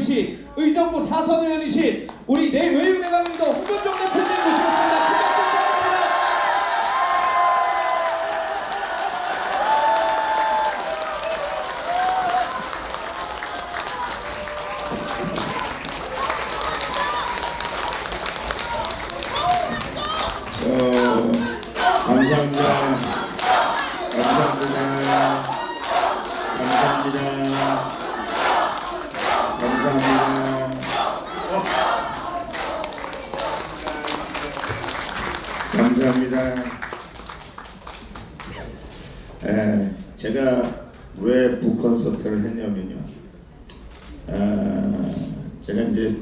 의원이신 의정부 사선 의원이신 우리 내외유내강도 홍준종 대표님 모시겠습니다. 감사합니다. 감사합니다. 감사합니다. 감사합니다. 감사합니다. 제가 왜 북콘서트를 했냐면요. 제가 이제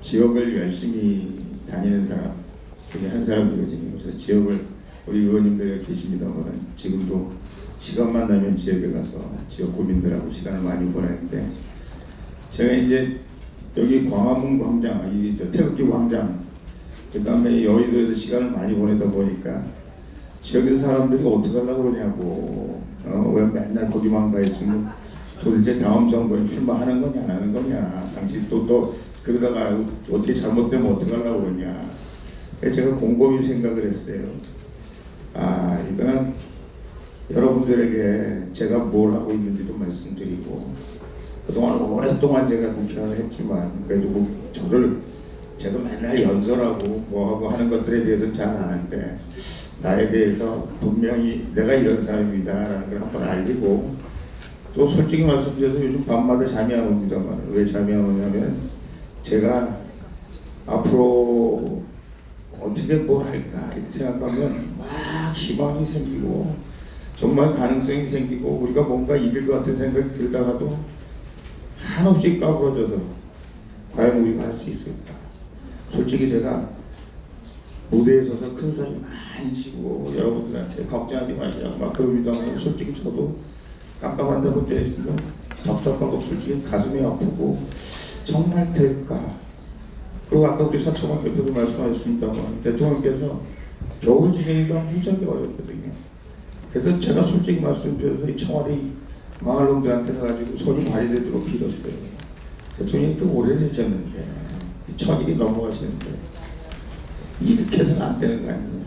지역을 열심히 다니는 사람 중에 한 사람이거든요. 그래서 지역을 우리 의원님들 계십니다만 지금도 시간만 나면 지역에 가서 지역 구민들하고 시간을 많이 보내는데 제가 이제 여기 광화문 광장, 이 태극기 광장, 그 다음에 여의도에서 시간을 많이 보내다 보니까 지역에서 사람들이 어떻게 하려고 그러냐고, 왜 맨날 거기만 가 있으면 도대체 다음 선거에 출마하는 거냐 안 하는 거냐, 당신 또 그러다가 어떻게 잘못되면 어떻게 하려고 그러냐. 제가 곰곰이 생각을 했어요. 이거는 여러분들에게 제가 뭘 하고 있는지도 말씀드리고, 그동안 오랫동안 제가 국회의원을 했지만 그래도 제가 맨날 연설하고 뭐하고 하는 것들에 대해서는 잘 아는데 나에 대해서 분명히 내가 이런 사람입니다 라는 걸 한번 알리고, 또 솔직히 말씀드려서 요즘 밤마다 잠이 안 옵니다만 왜 잠이 안 오냐면 제가 앞으로 어떻게 뭘 할까 이렇게 생각하면 막 희망이 생기고 정말 가능성이 생기고 우리가 뭔가 이길 것 같은 생각이 들다가도 한없이 까부러져서 과연 우리가 할 수 있을까. 솔직히 제가 무대에 서서 큰 소리 많이 치고 여러분들한테 걱정하지 마시라고 막 그럽니다만 솔직히 저도 깜깜한데 혼자 있으면 답답하고 솔직히 가슴이 아프고 정말 될까. 그리고 아까 우리 서청원 대표도 말씀하셨습니다만 대통령께서 겨울 지내기가 무지하게 어렵거든요. 그래서 제가 솔직히 말씀드려서 이 청와대 마을놈들한테 가가지고 손이 발휘되도록 빌었어요. 대통령이 또 오래되셨는데 천일이 넘어가시는데 이렇게 해서는 안 되는 거 아니냐.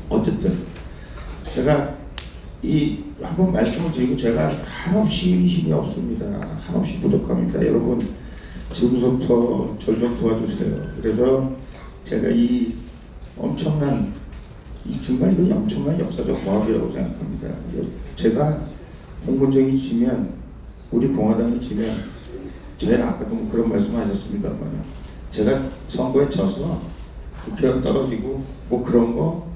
어쨌든 제가 한번 말씀을 드리고 제가 한없이 힘이 없습니다. 한없이 부족합니다. 여러분 지금부터 절 좀 도와주세요. 그래서 제가 이 엄청난 정말 이거 엄청난 역사적 과학이라고 생각합니다. 제가 홍문정이 지면 우리 공화당이 지면 제가 아까도 뭐 그런 말씀하셨습니다만 제가 선거에 져서 국회의원 떨어지고 뭐 그런 거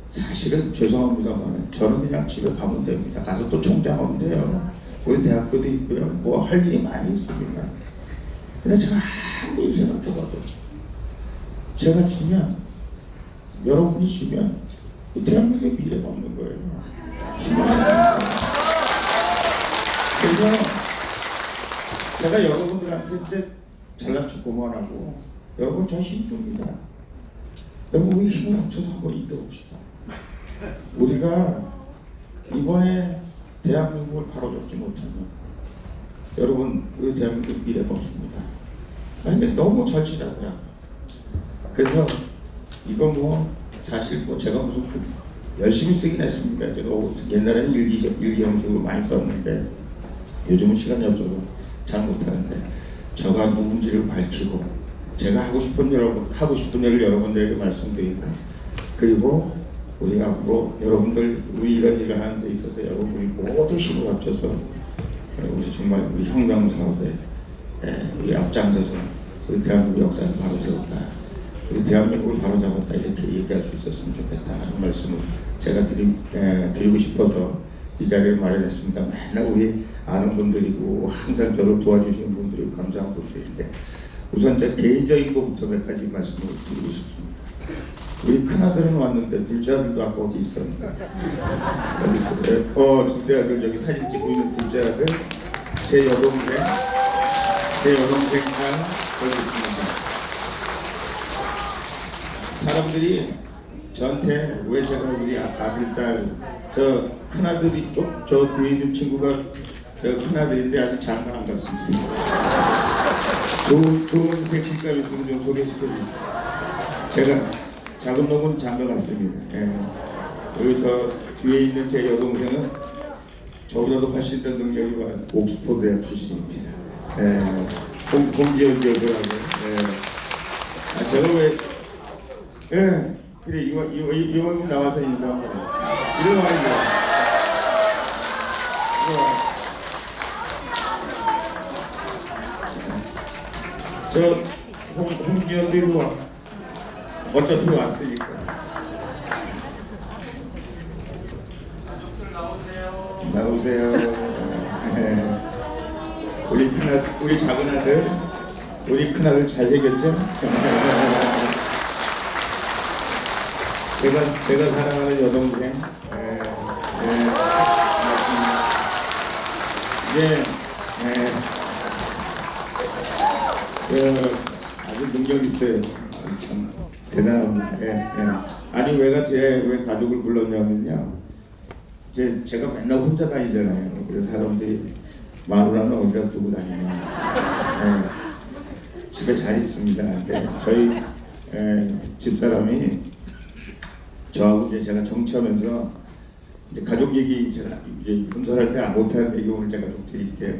사실은 죄송합니다만 저는 그냥 집에 가면 됩니다. 가서 또 총장하면 돼요. 우리 대학교도 있고요. 뭐 할 일이 많이 있습니다. 근데 제가 아무리 생각해봐도 제가 지면 여러분이 지면 대한민국의 미래가 없는 거예요. 그래서 제가 여러분들한테 이제 잘난 척 그만하고 여러분 저 힘줍니다. 여러분 우리 힘을 합쳐서 한번 이겨봅시다. 우리가 이번에 대한민국을 바로잡지 못하면 여러분 우리 대한민국 미래가 없습니다. 아니 너무 절실하고요. 그래서 이거 뭐 사실 뭐 제가 무슨 열심히 쓰긴 했습니다. 제가 옛날에는 일기 형식으로 많이 썼는데 요즘은 시간이 없어서 잘 못하는데 저가 누군지를 밝히고 제가 하고 싶은 일을 여러분들에게 말씀드리고, 그리고 우리 앞으로 여러분들 우리 이런 일을 하는 데 있어서 여러분이 모두 힘을 합쳐서 우리 정말 우리 혁명 사업에 우리 앞장서서 우리 대한민국 역사를 바로 세웠다, 우리 대한민국을 바로 잡았다 이렇게 얘기할 수 있었으면 좋겠다는 말씀을 제가 드리고 싶어서 이 자리를 마련했습니다. 맨날 우리 아는 분들이고 항상 저를 도와주시는 분들이고 감사한 분들인데 우선 제 개인적인 것부터 몇 가지 말씀을 드리고 싶습니다. 우리 큰아들은 왔는데 둘째 아들도 아까 어디 있었는데 어디 있어요? 둘째 아들 저기 사진 찍고 있는 둘째 아들 제 여동생 잘 보고 있습니다. 사람들이 저한테 왜 제가 우리 아들, 딸, 저 큰아들이 저 뒤에 있는 친구가 저 큰아들인데 아직 장가 안 갔습니다. 좋은 색칠감 있으면 좀 소개시켜 주십시오. 제가 작은 놈은 장가 갔습니다. 예. 그리고 저 뒤에 있는 제 여동생은 저보다도 훨씬 더 능력이 많은 옥스퍼드 대학 출신입니다. 예. 홍지연 교수라고. 예. 아, 제가 왜, 예. 그래, 이왕 나와서 인사 한번 해. 이리 와, 이리 와. 저 홍지연도 이리 와. 어차피 왔으니까. 나오세요. 네. 우리 작은 아들, 우리 큰 아들 잘생겼죠? 제가 사랑하는 여동생. 아주 능력 있어요. 참 대단합니다. 아니 왜 가족을 불렀냐면요. 제가 맨날 혼자 다니잖아요. 그래서 사람들이 마누라는 어디다 두고 다니냐. 집에 잘 있습니다. 근데 저희 집사람이 저하고 이제 제가 정치하면서 이제 가족 얘기 제가 이제 분설할 때 못하는 얘기 오늘 제가 좀 드릴게요.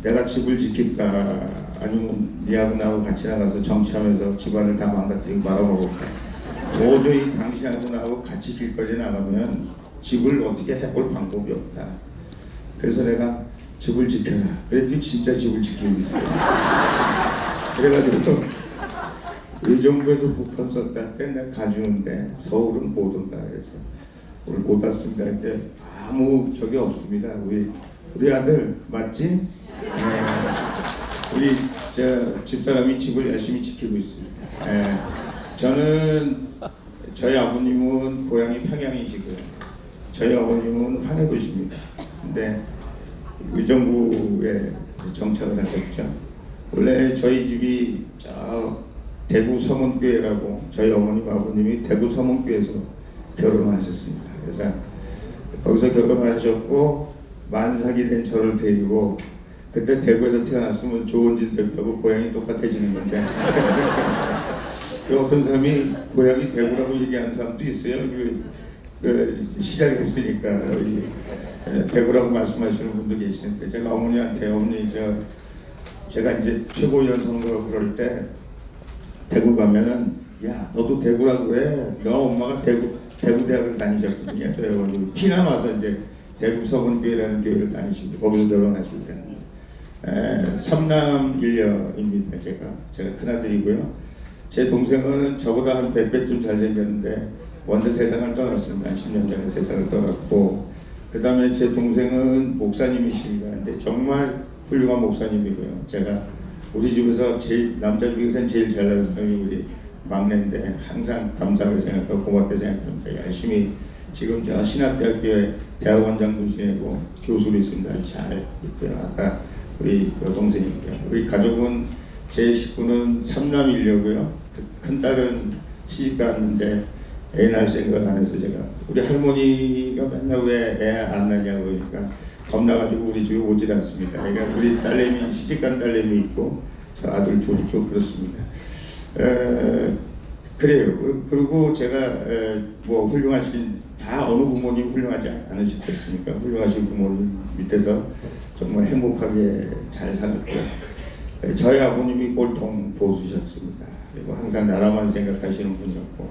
내가 집을 지킬까 아니면 니하고 나하고 같이 나가서 정치하면서 집안을 다 망가뜨리고 말아먹을까. 도저히 당신하고 나하고 같이 길거리에 나가면 집을 어떻게 해볼 방법이 없다. 그래서 내가 집을 지켜라. 그랬더니 진짜 집을 지키고 있어요. 그래가지고 의정부에서 북한 썼다 때 내가 가주는데 서울은 못 온다. 그래서 오늘 못 왔습니다. 근데 아무 적이 없습니다. 우리 아들 맞지? 우리 집사람이 집을 열심히 지키고 있습니다. 저는 저희 아버님은 고향이 평양이시고요. 저희 어머님은 황해도십니다. 근데 의정부에 정착을 하셨죠. 원래 저희 집이 저 대구 서문교회라고 저희 어머님 아버님이 대구 서문교회에서 결혼을 하셨습니다. 그래서 거기서 결혼을 하셨고 만삭이 된 저를 데리고 그때 대구에서 태어났으면 조원진 대표하고 고향이 똑같아지는 건데 어떤 사람이 고향이 대구라고 얘기하는 사람도 있어요. 시작했으니까 대구라고 말씀하시는 분도 계시는데 제가 어머니한테 어머니 제가 이제 최고위원 선거 그럴 때 대구 가면은 야 너도 대구라고 해. 너 엄마가 대구 대학을 다니셨거든요. 저희 어머니 피난 와서 이제 대구 서문교회라는 교회를 다니시고 거기서 결혼하시고 됐는데 삼남 일녀입니다. 제가 큰아들이고요. 제 동생은 저보다 한 100배쯤 잘생겼는데 먼저 세상을 떠났습니다. 10년 전에 세상을 떠났고 그 다음에 제 동생은 목사님이십니다. 근데 정말 훌륭한 목사님이고요. 제가 우리 집에서 남자 중에서는 제일 잘나는 사람이 우리 막내인데 항상 감사하게 생각하고 고맙게 생각합니다. 열심히 지금 저 신학대학교에 대학원장도 지내고 교수로 있습니다. 잘 있고요. 아까 우리 동생이고요. 우리 가족은 제 식구는 삼남일녀고요. 큰 딸은 시집 갔는데 애 낳을 생각 안 해서 제가 우리 할머니가 맨날 왜 애 안 낳냐고 그러니까 겁나가지고 우리 집에 오질 않습니다. 그러니까 우리 딸내미 시집간 딸내미 있고 저 아들 둘 있고 그렇습니다. 그래요. 그리고 제가 뭐 훌륭하신 다 어느 부모님 훌륭하지 않으셨겠습니까? 훌륭하신 부모님 밑에서 정말 행복하게 잘 살았고요. 저희 아버님이 꼴통 보수셨습니다. 그리고 항상 나라만 생각하시는 분이었고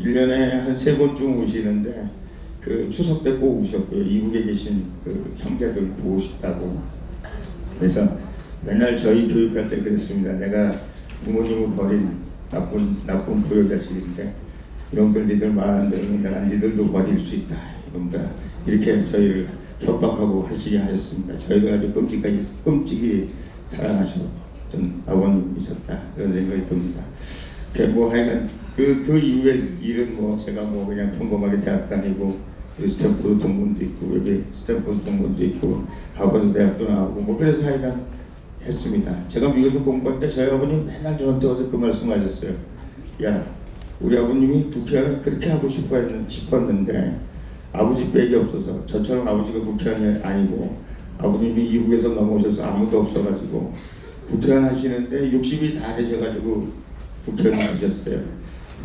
1년에 한 3번쯤 오시는데 그 추석 때 꼭 오셨고요. 이국에 계신 그 형제들 보고 싶다고. 그래서 맨날 저희 교육할 때 그랬습니다. 내가 부모님을 버린 나쁜 부여자식인데 이런 걸 니들 말 안 들으면 내가 니들도 버릴 수 있다. 이런다. 이렇게 저희를 협박하고 하시게 하셨습니다. 저희가 아주 끔찍이 사랑하셨던 아버님이셨다. 그런 생각이 듭니다. 뭐 하여간 그 이후의 일은 뭐 제가 뭐 그냥 평범하게 대학 다니고 스탠포드 동문도 있고 여기 스탠포드 동문도 있고 하버드 대학도 나오고 뭐 그래서 하여간 했습니다. 제가 미국에서 공부할 때 저희 아버님 맨날 저한테 와서 그 말씀하셨어요. 야 우리 아버님이 국회의원을 그렇게 하고 싶었는데 아버지 빽이 없어서 저처럼 아버지가 국회의원이 아니고 아버님이 이국에서 넘어오셔서 아무도 없어가지고 국회의원 하시는데 60이 다 되셔가지고 국회의원 하셨어요.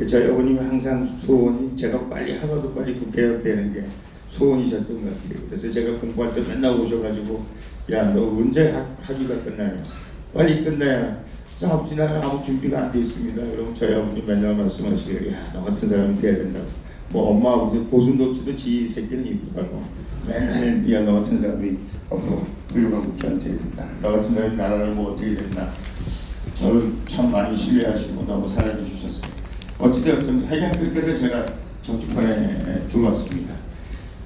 저희 어머님이 항상 소원이 제가 빨리 하루도 빨리 국회의원 되는 게 소원이셨던 것 같아요. 그래서 제가 공부할 때 맨날 오셔가지고 야 너 언제 학위가 끝나냐, 빨리 끝나야 아버지 나는 아무 준비가 안 돼 있습니다. 그러면 저희 아버님 맨날 말씀하시기를 야 너 같은 사람이 돼야 된다고. 뭐 엄마 아버지 고슴도치도 지 새끼는 이쁘다고 맨날 야 너 같은 사람이 훌륭한 국회의원 돼야 된다. 너 같은 사람이 나라를 뭐 어떻게 된다. 저를 참 많이 신뢰하시고 너무 사랑해 주셨어요. 어찌되었든 하여간 그렇게 해서 제가 정치판에 들어왔습니다.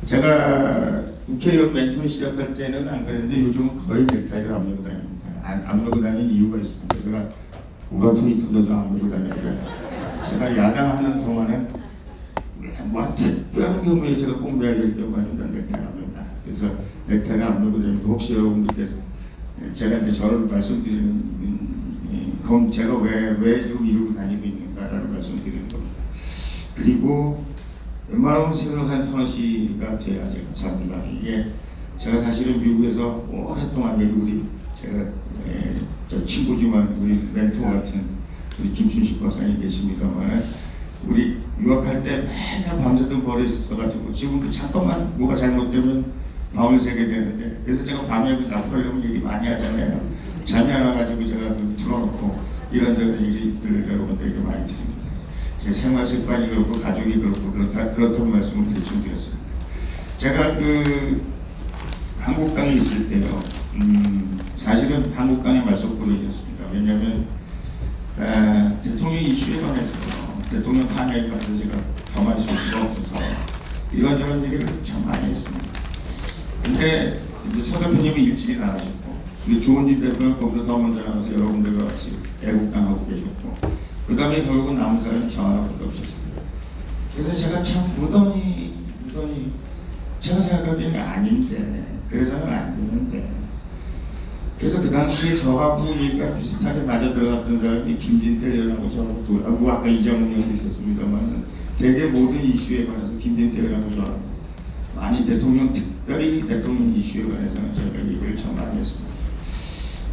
제가 국회의원 맨 처음 시작할 때는 안 그랬는데 요즘은 거의 넥타이를 안 메고 다닙니다. 안 메고 다니는 이유가 있습니다. 제가 우라통이 터져서 안 메고 다니고요. 제가 야당하는 동안은 뭐 특별한 경우에 제가 꼭 매야 될 경우가 아니면 넥타이 안 맵니다. 그래서 넥타이를 안 메고 다니고 혹시 여러분들께서 제가 이제 저를 말씀드리는 그럼 제가 왜 지금 이러고 다니고 있는가라는 말씀드리는 겁니다. 그리고 웬만하면 새벽 한 3시가 돼야 제가 잡니다. 이게 제가 사실은 미국에서 오랫동안 우리 제가 저 친구지만 우리 멘토 같은 우리 김춘식 박사님 계십니다만 우리 유학할 때 맨날 밤새도록 버릇이 있어가지고 지금 그 잠깐만 뭐가 잘못되면 밤을 새게 되는데 그래서 제가 밤에 그 나팔려면 얘기 많이 하잖아요. 잠이 안 와가지고 제가 틀어놓고 이런저런 얘기들 여러분들에게 많이 드립니다. 제 생활 습관이 그렇고 가족이 그렇고 그렇다는 말씀을 대충 드렸습니다. 제가 그 한국당에 있을 때요, 사실은 한국당의 말썽꾸러기였습니다. 왜냐하면 대통령 이슈에 관해서 대통령 탄핵에 관해서 제가 가만히 있을 수가 없어서 이런저런 얘기를 참 많이 했습니다. 근데 이제 서 대표님이 일찍이 나가셨고 우리 조은진 대표는 거기서 더 먼저 나와서 여러분들과 같이 애국당하고 계셨고 그 다음에 결국은 남은 사람이 저 하나밖에 없었습니다. 그래서 제가 참 무던히 제가 생각하기에는 아닌데 그래서는 안 되는데 그래서 그 당시에 저하고 얘기가 비슷하게 맞아 들어갔던 사람이 김진태 의원하고 저하고 아까 이정훈 의원도 있었습니다만 대개 모든 이슈에 관해서 김진태 의원하고 저하고 많이 특별히 대통령 이슈에 관해서는 저희가 얘기를 참 많이 했습니다.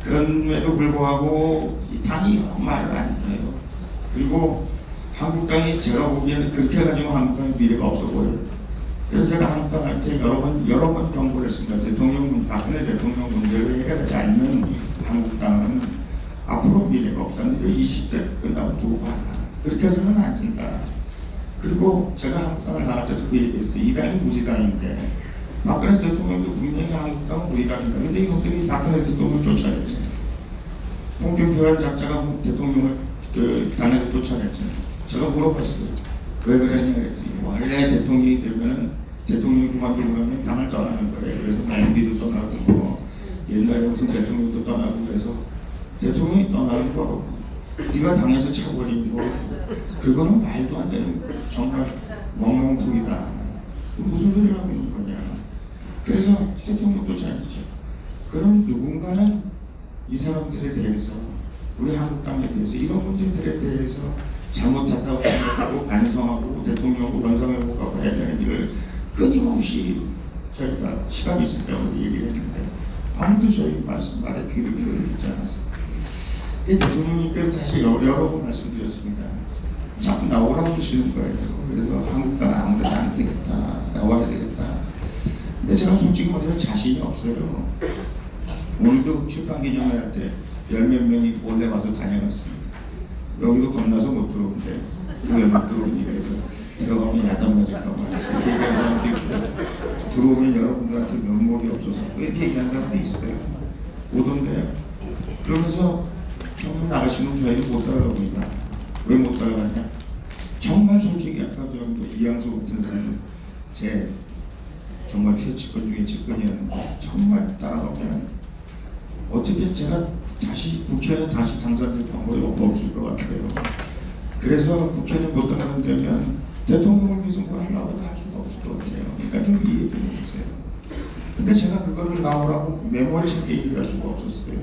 그럼에도 불구하고 이 당이 말을 안 들어요. 그리고 한국당이 제가 보기에는 그렇게 해가지고 한국당의 미래가 없어 보여요. 그래서 제가 한국당한테 여러 번 경고를 했습니다. 박근혜 대통령 문제를 해결하지 않는 한국당은 앞으로 미래가 없다는데 20대 끝나면 두고 봐라. 그렇게 해서는 안 된다. 그리고 제가 한국당을 나갈 때도 그 얘기했어요. 이 당이 무지당인데 박근혜 대통령도 분명히 한국당은 무지당이다. 근데 이것들이 박근혜 대통령을 쫓아냈죠. 홍준표라는 작자가 대통령을 당에서 쫓아냈잖아요. 제가 물어봤어요. 왜 그랬냐 그랬더니 원래 대통령이 되면은 대통령이 그만두고 나면 당을 떠나는 거예요. 그래서 MB도 떠나고 뭐 옛날에 무슨 대통령도 떠나고 그래서 대통령이 떠나는 거 네가 당에서 차버린 거 그거는 말도 안 되는 정말 멍멍통이다. 무슨 소리를 하고 있는 거냐. 그래서 대통령 쫓아냈죠. 그럼 누군가는 이 사람들에 대해서 우리 한국당에 대해서 이런 문제들에 대해서 잘못했다고 생각하고 반성하고 대통령하고 원상회복하고 해야 되는 일을 끊임없이 저희가 시간이 있을 때마다 얘기를 했는데 아무도 저희 말에 귀를 기울여주지 않았어요. 대통령님께서 사실 여러 번 말씀드렸습니다. 자꾸 나오라고 하시는 거예요. 그래서 한국당 아무래도 안 되겠다. 나와야 되겠다. 근데 제가 솔직히 말해서 자신이 없어요. 오늘도 출판기념회 할 때 10몇 명이 몰래 와서 다녀갔습니다. 여기도 겁나서 못 들어오는데 왜 못 들어오니 그래서 들어가면 야단 맞을까봐 이렇게 얘기하는 사람도 있고 들어오면 여러분들한테 면목이 없어서 이렇게 얘기하는 사람도 있어요. 오던데 그러면서 정말 나가시면 저희는 못 따라갑니다. 왜 못 따라갔냐? 정말 솔직히 아까 이양수 같은 사람은 제 정말 최측근 중에 측근이었는데 정말 따라가면 어떻게 제가 다시 국회의원 다시 당선될 방법이 없을 것 같아요. 그래서 국회의원 못 따라간다면 대통령을 위해서 뭘 하려고 할 수가 없을 것 같아요. 그러니까 좀 이해해 주세요. 근데 제가 그거를 나오라고 메모리책에 얘기할 수가 없었어요.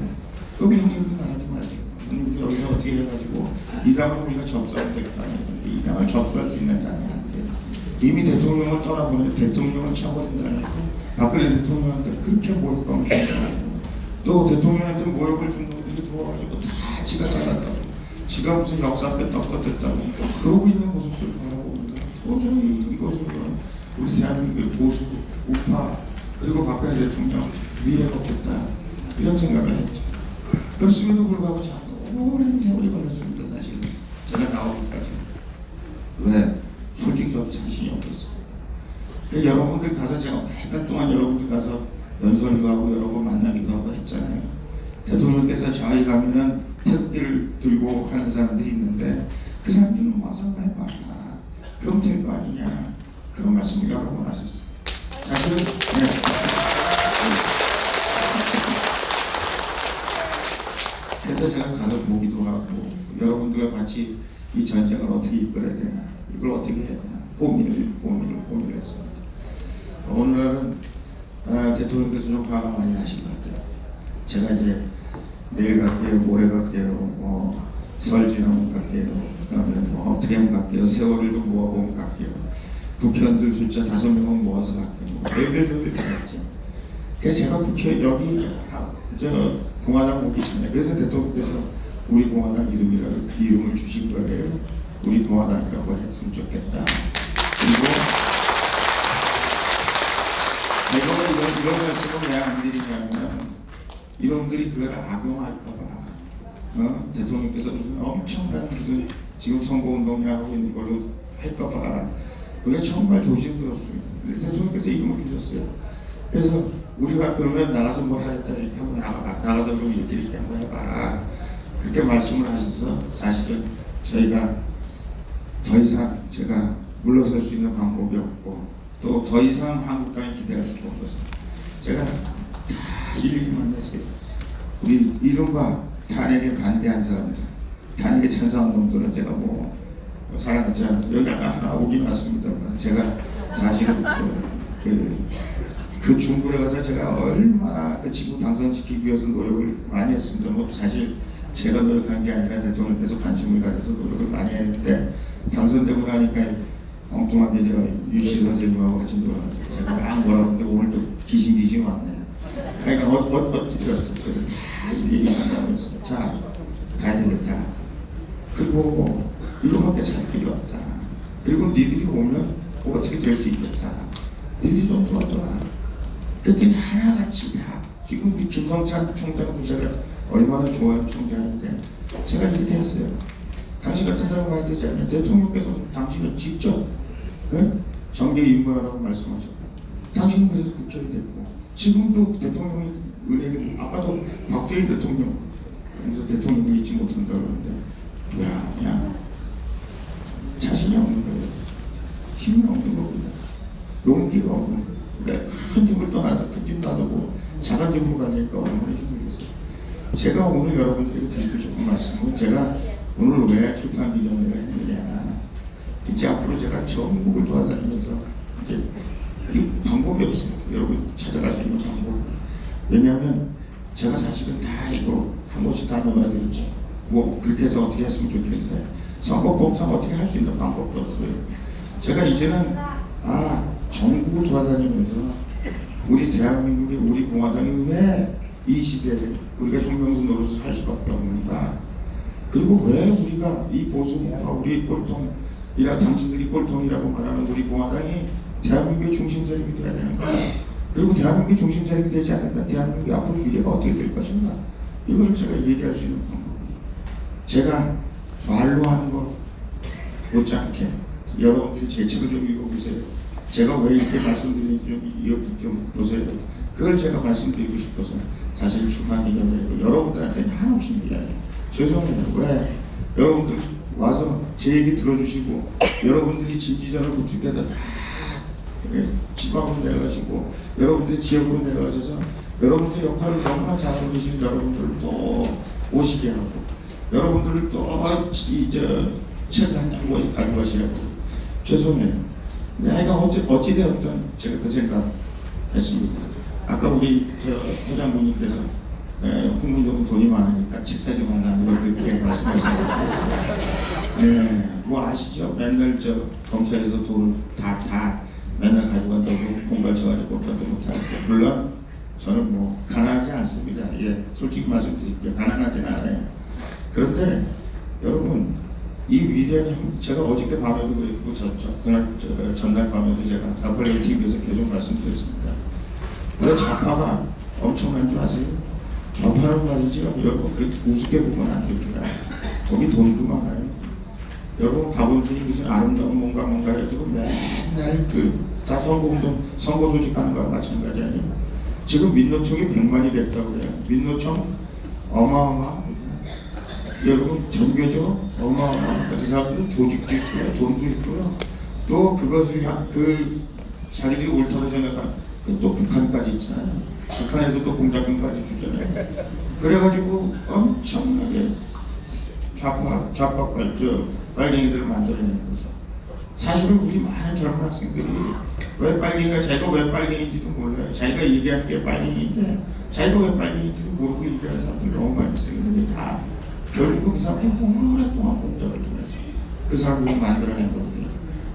그럼 형님도 나가지 마세요. 형님도 여기서 어떻게 해가지고 이 당을 우리가 접수하면 될 거 아니에요. 이 당을 접수할 수 있는 당이 안 돼요. 이미 대통령을 떠나보내 대통령을 차버린다니 박근혜 대통령한테 그렇게 모욕감을 준다고 또 대통령한테 모욕을 준 놈들이 도와가지고 다 지가 잘났다고 지가 무슨 역사배 떡떴댔다고 그러고 있는 모습들을 바라보니까 도저히 이것으로는 우리 대한민국의 보수, 우파 그리고 박근혜 대통령 미래가 없겠다 이런 생각을 했죠. 그렇음에도 불구하고 참 오랜 세월이 걸렸습니다. 사실 제가 나오기까지. 왜? 솔직히 저도 자신이 없었어요. 여러분들 가서 제가 몇 달 동안 여러분들 가서 연설도 하고 여러 번 만나기도 하고 했잖아요. 대통령께서 저희 가면은 태극기를 들고 하는 사람들이 있는데 그 사람들은 와서 해봐라. 그럼 될 거 아니냐. 그런 말씀을 여러 번 하셨어요. 사실은 그래서 제가 가서 보기도 하고 여러분들과 같이 이 전쟁을 어떻게 이끌어야 되나 이걸 어떻게 해야 되나 고민을 했습니다. 오늘날은 대통령께서 좀 화가 많이 나신 것 같아요. 제가 이제 내일 갈게요, 모레 갈게요, 설 지나면 갈게요, 그다음에 어떻게 하면 갈게요, 세월을 좀 모아보면 갈게요, 국회의원들 숫자 5명은 모아서 갈게요, 별별 다 했죠. 그래서 제가 국회 여기 공화당 오기 전에 그래서 대통령께서 우리 공화당 이름을 주신 거예요. 우리 공화당이라고 했으면 좋겠다. 그리고 이런 말씀을 왜 안 드리냐면 이놈들이 그걸 악용할까봐 대통령께서 무슨 엄청난 무슨 지금 선거운동이나 하고 있는 걸로 할까봐 그게 정말 조심스럽습니다. 대통령께서 이름을 주셨어요. 그래서 우리가 그러면 나가서 뭘 하겠다 이렇게 한번 나가서 그럼 이렇게 한번 해봐라 그렇게 말씀을 하셔서 사실은 저희가 더 이상 제가 물러설 수 있는 방법이 없고 또 더 이상 한국 땅에 기대할 수도 없어서 제가 다 일일이 만났어요. 우리 이른바 탄핵에 반대한 사람들, 탄핵에 찬성한 놈들은 제가 뭐 사랑하지 않아서 여기 하나 오긴 왔습니다만 제가 사실은 그 중국에 가서 제가 얼마나 그 친구 당선시키기 위해서 노력을 많이 했습니다. 뭐 사실 제가 노력한 게 아니라 대통령께서 관심을 가져서 노력을 많이 했는데 당선되고 나니까 엉뚱하게 제가 유시 선생님하고 같이 놀아가지고 제가 막 뭐라 그러는데 오늘 또 귀신 왔네. 그러니까 어찌됐어. 그래서 다 얘기 만나면서 자 가야 되겠다. 그리고 이거밖에 살 길이 없다. 그리고 니들이 오면 어떻게 될 수 있겠다. 니들이 좀 도와줘라. 그랬더니 하나같이 다 지금 우리 김성찬 총장도 제가 얼마나 좋아하는 총장인데 제가 이렇게 했어요. 당신 같은 사람 와야 되지 않냐. 대통령께서 당신을 직접 정계 입문하라고 말씀하셨고 당신은 그래서 국회에 됐고 지금도 대통령이 은혜를 아까도 박대희 대통령 그래서 대통령을 잊지 못한다 그러는데 야 자신이 없는 거예요. 힘이 없는 겁니다. 용기가 없는 거예요. 왜 큰 집을 떠나서 큰 집 놔두고 작은 집으로 가니까 얼마나 힘들겠어요. 제가 오늘 여러분들에게 드리고 싶은 말씀은 제가 오늘 왜 출판기념회를 했느냐. 이제 앞으로 제가 전국을 돌아다니면서 이제 이 방법이 없어요. 여러분 찾아갈 수 있는 방법. 왜냐하면 제가 사실은 다 이거 한 번씩 다 논하드리고 뭐 그렇게 해서 어떻게 했으면 좋겠는데 선거법상 어떻게 할 수 있는 방법도 없어요. 제가 이제는 전국을 돌아다니면서 우리 대한민국의 우리 공화당이 왜 이 시대에 우리가 혁명군 노릇을 할 수밖에 없는가. 그리고 왜 우리가 이 보수파 우리 꼴통이라 당신들이 꼴통이라고 말하는 우리 공화당이 대한민국의 중심 세력이 되어야 되는가. 그리고 대한민국의 중심 세력이 되지 않으면 대한민국의 앞으로 미래가 어떻게 될 것인가. 이걸 제가 얘기할 수 있는 방법이에요. 제가 말로 하는 것 못지않게 여러분들이 제 책을 좀 읽어보세요. 제가 왜 이렇게 말씀드리는지 좀 보세요. 그걸 제가 말씀드리고 싶어서 사실 출판기념회고 여러분들한테는 한없이 미안해요. 죄송해요. 왜? 여러분들 와서 제 얘기 들어주시고 여러분들이 진지전을 구축해서 다 지방으로 내려가시고 여러분들이 지역으로 내려가셔서 여러분들 역할을 너무나 잘하고 계시는 여러분들을 또 오시게 하고 여러분들을 또 책 한 권씩 가져가시라고 죄송해요. 내가 어찌되었든 제가 그 생각 했습니다. 아까 우리 회장님께서 홍문종은 돈이 많으니까 집 사지 말라는 거 그렇게 말씀하시는데, 네, 뭐 아시죠? 맨날 저 검찰에서 돈을 다 맨날 가져간다고 공갈쳐가지고 저도 못하는데, 물론 저는 뭐 가난하지 않습니다. 예, 솔직히 말씀드릴게요. 가난하진 않아요. 그런데 여러분, 이 위대한 제가 어저께 밤에도 그랬고 그날 전날 밤에도 제가 나폴레옹 TV에서 계속 말씀드렸습니다. 왜 좌파가 엄청난 줄 아세요? 좌파는 말이죠. 여러분 그렇게 우습게 보면 안 됩니다. 거기 돈도 많아요. 여러분 박원순이 무슨 아름다운 뭔가 해가지고 맨날 다 선거운동 선거 조직하는 거랑 마찬가지 아니에요. 지금 민노총이 100만이 됐다고 그래요. 민노총 어마어마합니다. 여러분 전교조 어마어마합니다. 그 사람들은 조직도 있고요, 돈도 있고요. 또 그것을 자기들이 옳다고 생각한 또 북한까지 있잖아요. 북한에서 또 공작금까지 주잖아요. 그래가지고 엄청나게 좌파빨 빨갱이들을 만들어내는 거죠. 사실은 우리 많은 젊은 학생들이 왜 빨갱이가 자기가 왜 빨갱이인지도 몰라요. 자기가 얘기하는 게 빨갱이인데 자기가 왜 빨갱이인지도 모르고 얘기하는 사람들이 너무 많이 있어요. 근데 다 결국 그 사람들이 오랫동안 공작을 통해서 그 사람들을 만들어내거든요.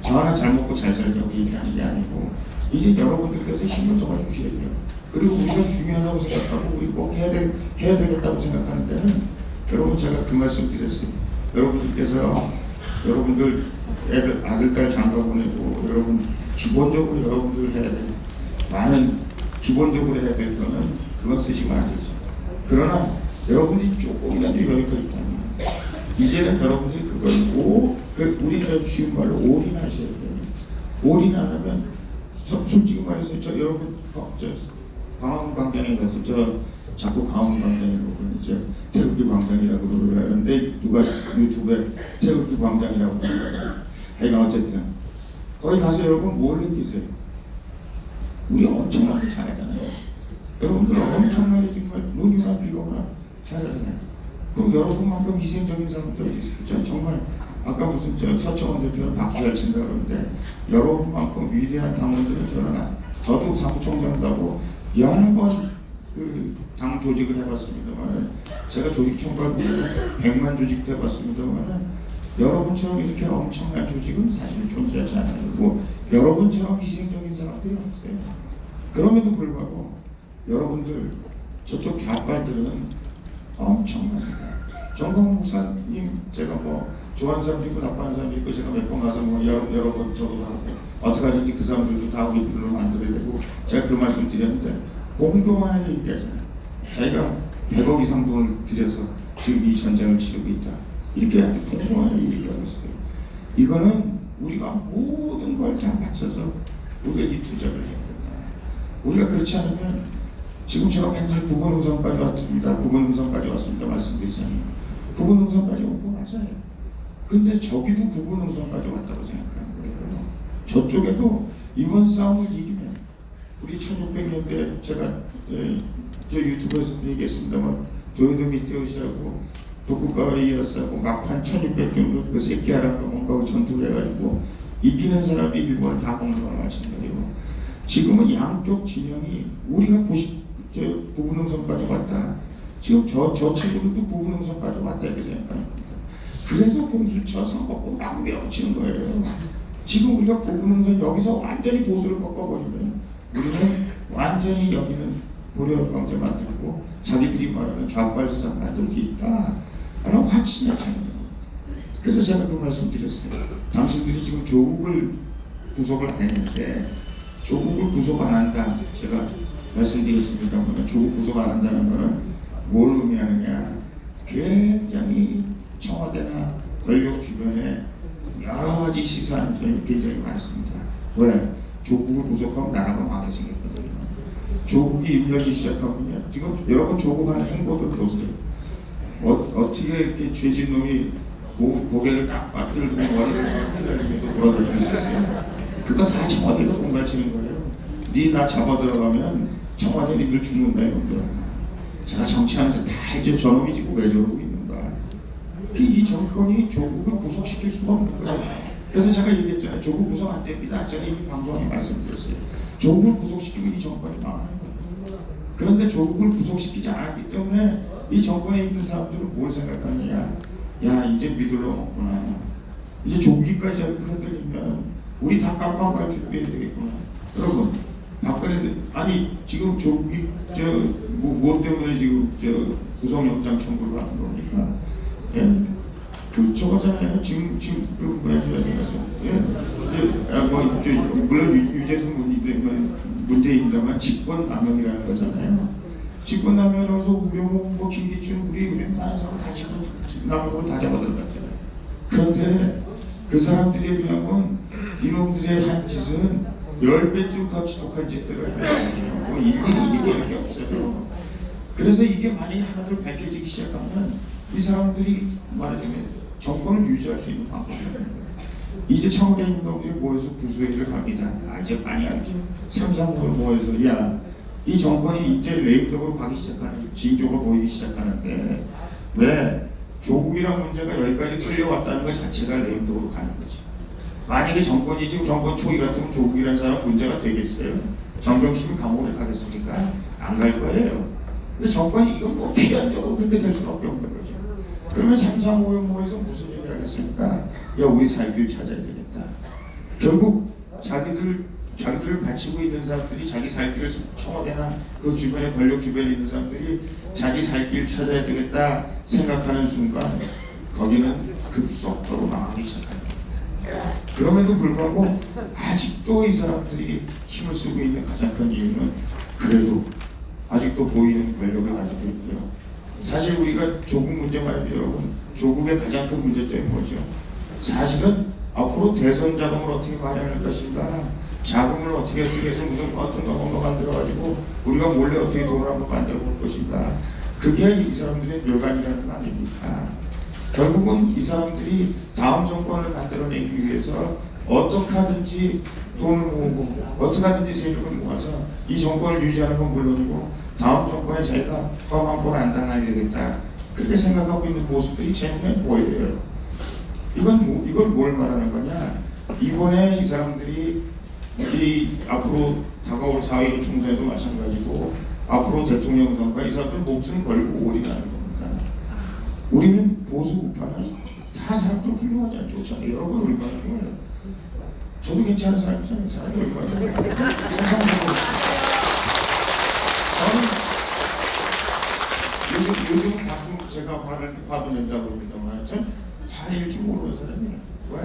저 하나 잘 먹고 잘 살자고 얘기하는 게 아니고 이제 여러분들께서 힘을 더 주셔야 돼요. 그리고 우리가 중요하다고 생각하고 우리 꼭 해야 되겠다고 생각하는 데는 여러분 제가 그 말씀 드렸어요. 여러분들께서 여러분들 아들, 딸 장가 보내고 여러분 기본적으로 여러분들 해야 될 많은 기본적으로 해야 될 거는 그건 쓰시면 안 되죠. 그러나 여러분들이 조금이라도 여유가 있다면 이제는 여러분들이 그걸 우리가 쉬운 말로 올인하셔야 돼요. 올인 안 하면 솔직히 말해서 여러분 광화문 광장에 가서 자꾸 광화문 광장이라고 그러죠. 태극기 광장이라고 그러는데 누가 유튜브에 태극기 광장이라고 하는 하여간 어쨌든 거기 가서 여러분 뭘 느끼세요? 우리 엄청나게 잘하잖아요. 여러분들 엄청나게 정말 눈이나 비거나 잘하잖아요. 그럼 여러분만큼 희생적인 사람들 어디 있어요? 정말 아까 무슨 서청원 대표는 박수 잘 친다 그러는데 여러분만큼 위대한 당원들은 저도 사무총장도 하고 여러 번 당 조직을 해봤습니다만 제가 조직 총괄 100만 조직도 해봤습니다만 여러분처럼 이렇게 엄청난 조직은 사실 존재하지 않아요. 뭐 여러분처럼 희생적인 사람들이 없어요. 그럼에도 불구하고 여러분들 저쪽 좌빨들은 엄청납니다. 정광훈 목사님 제가 뭐 좋아하는 사람도 있고 나빠하는 사람도 있고 제가 몇 번 가서 뭐 여러 번 저도 하고 어떻게 하든지 그 사람들도 다 우리 편으로 만들어야 되고 제가 그 말씀 드렸는데 공동하게 얘기하잖아요. 자기가 100억 이상 돈을 들여서 지금 이 전쟁을 치르고 있다. 이렇게 아주 공동하게 얘기하고 있어요. 이거는 우리가 모든 걸 다 맞춰서 우리가 이 투자를 해야 된다. 우리가 그렇지 않으면 지금처럼 맨날 구본능선까지 왔습니다. 구본능선까지 왔습니다. 말씀드리잖아요. 구본능선까지 온 거 맞아요. 근데 저기도 구본능선까지 왔다고 생각하는 거예요. 저쪽에도 이번 싸움을 이기면 우리 1600년대 제가 저 유튜브에서도 얘기했습니다만 도요토 미테요시하고 도쿠가와 이에야스하고 막판 1600 정도 그 새끼하라가 뭔가 전투를 해가지고 이기는 사람이 일본을 다 먹는 거랑 마찬가지고 지금은 양쪽 진영이 우리가 구분능선까지 왔다. 지금 저 친구들도 구분능선까지 왔다 이렇게 생각하는 겁니다. 그래서 공수처 선거법 막 밀어치는 거예요. 지금 우리가 구분능선 여기서 완전히 보수를 꺾어버리면 우리는 완전히 여기는 보려방제 만들고 자기들이 말하는 좌빨 세상 만들 수 있다 라는 확신에 차는 겁니다. 그래서 제가 그 말씀 드렸어요. 당신들이 지금 조국을 구속을 안 했는데 조국을 구속 안 한다 제가 말씀드렸습니다만 조국 구속 안 한다는 거는 뭘 의미하느냐 굉장히 청와대나 권력 주변에 여러 가지 시사안점이 굉장히 많습니다. 왜? 조국을 구속하면 나라가 망하게 생겼거든요. 조국이 임명이 시작하면요. 지금 여러분 조국하는 행보들 보세요. 어떻게 이렇게 죄진 놈이 고개를 딱 맞들고 머리를 흔들면서 돌아다니고 있었어요. 그거 다 청와대가 공갈치는 거예요. 네 나 잡아 들어가면 청와대 니들 죽는다 이놈들아. 제가 정치하면서 다 알죠. 저놈이 지금 왜 저러고 있는가. 이 정권이 조국을 구속시킬 수가 없는 거예요. 그래서 제가 얘기했잖아요. 조국 구속 안 됩니다. 제가 이미 방송에 말씀드렸어요. 조국을 구속시키면 이 정권이 망하는 거예요. 그런데 조국을 구속시키지 않았기 때문에 이 정권에 있는 사람들은 뭘 생각하느냐. 야, 이제 믿을 놈 없구나. 이제 조국이까지 저렇게 흔들리면 우리 다 깜빵 갈 준비해야 되겠구나. 여러분, 박근혜들, 아니 지금 조국이 뭐 때문에 지금 구속영장 청구를 하는 겁니까? 예? 저거잖아요. 지금 그 뭐야 물론 유재수 문제입니다만 직권남용이라는 거잖아요. 직권남용이라서 우병우, 뭐 김기춘, 우리 웬만한 사람 다 직권남용을 다 잡아들어갔잖아요. 그런데 그 사람들에 비하면 이놈들의 한 짓은 10배쯤 더 지독한 짓들을 하는 거예요. 뭐 일일이 게 없어요. 그래서 이게 만약에 하나둘 밝혀지기 시작하면 이 사람들이 말하자면 정권을 유지할 수 있는 방법이에요. 이제 청와대에 있는 놈들이 모여서 구수회의를 합니다. 이제 많이 알죠. 3.3을 모여서 야, 이 정권이 이제 레임덕으로 가기 시작하는, 징조가 보이기 시작하는데 왜 조국이란 문제가 여기까지 끌려왔다는 것 자체가 레임덕으로 가는 거죠. 만약에 정권이 지금 정권 초기 같으면 조국이라는 사람 문제가 되겠어요? 정경심이 감옥에 가겠습니까? 안 갈 거예요. 근데 정권이 이건 뭐 필연적으로 그렇게 될 수밖에 없는 거죠. 그러면 3.3모에서 무슨 얘기 하겠습니까? 야, 우리 살 길 찾아야 되겠다. 결국 자기들을 바치고 있는 사람들이 자기 살 길을 청와대나 그 주변에 권력 주변에 있는 사람들이 자기 살 길 찾아야 되겠다 생각하는 순간 거기는 급속도로 망하기 시작합니다. 그럼에도 불구하고 아직도 이 사람들이 힘을 쓰고 있는 가장 큰 이유는 그래도 아직도 보이는 권력을 가지고 있고요. 사실 우리가 조국 문제 말이죠, 여러분. 조국의 가장 큰 문제점이 뭐죠? 사실은 앞으로 대선 자금을 어떻게 마련할 것인가, 자금을 어떻게 해서 무슨 어떤 거 만들어가지고 우리가 몰래 어떻게 돈을 한번 만들어 볼 것인가. 그게 이 사람들의 뇌관이라는 거 아닙니까? 결국은 이 사람들이 다음 정권을 만들어내기 위해서 어떻게 하든지 돈을 모으고 어떻게 하든지 세력을 모아서 이 정권을 유지하는 건 물론이고 다음 정권에 자기가 험한 꼴 안 당하려겠다 그렇게 생각하고 있는 모습들이 제 눈에 보여요. 이걸 뭘 말하는 거냐? 이번에 이 사람들이 이 앞으로 다가올 4.15 총선에도 마찬가지고 앞으로 대통령 선거 이 사람들 목숨 걸고 올인하는 겁니다. 우리는 보수 우파는 다 사람들 훌륭하잖아요. 좋잖아요. 여러분 얼마나 좋아요. 저도 괜찮은 사람이잖아요. 사람이 얼마나 좋아요. 요즘 가끔 제가 화도 낸다고 그럽니다만 전 화낼 줄 모르는 사람이에요. 왜?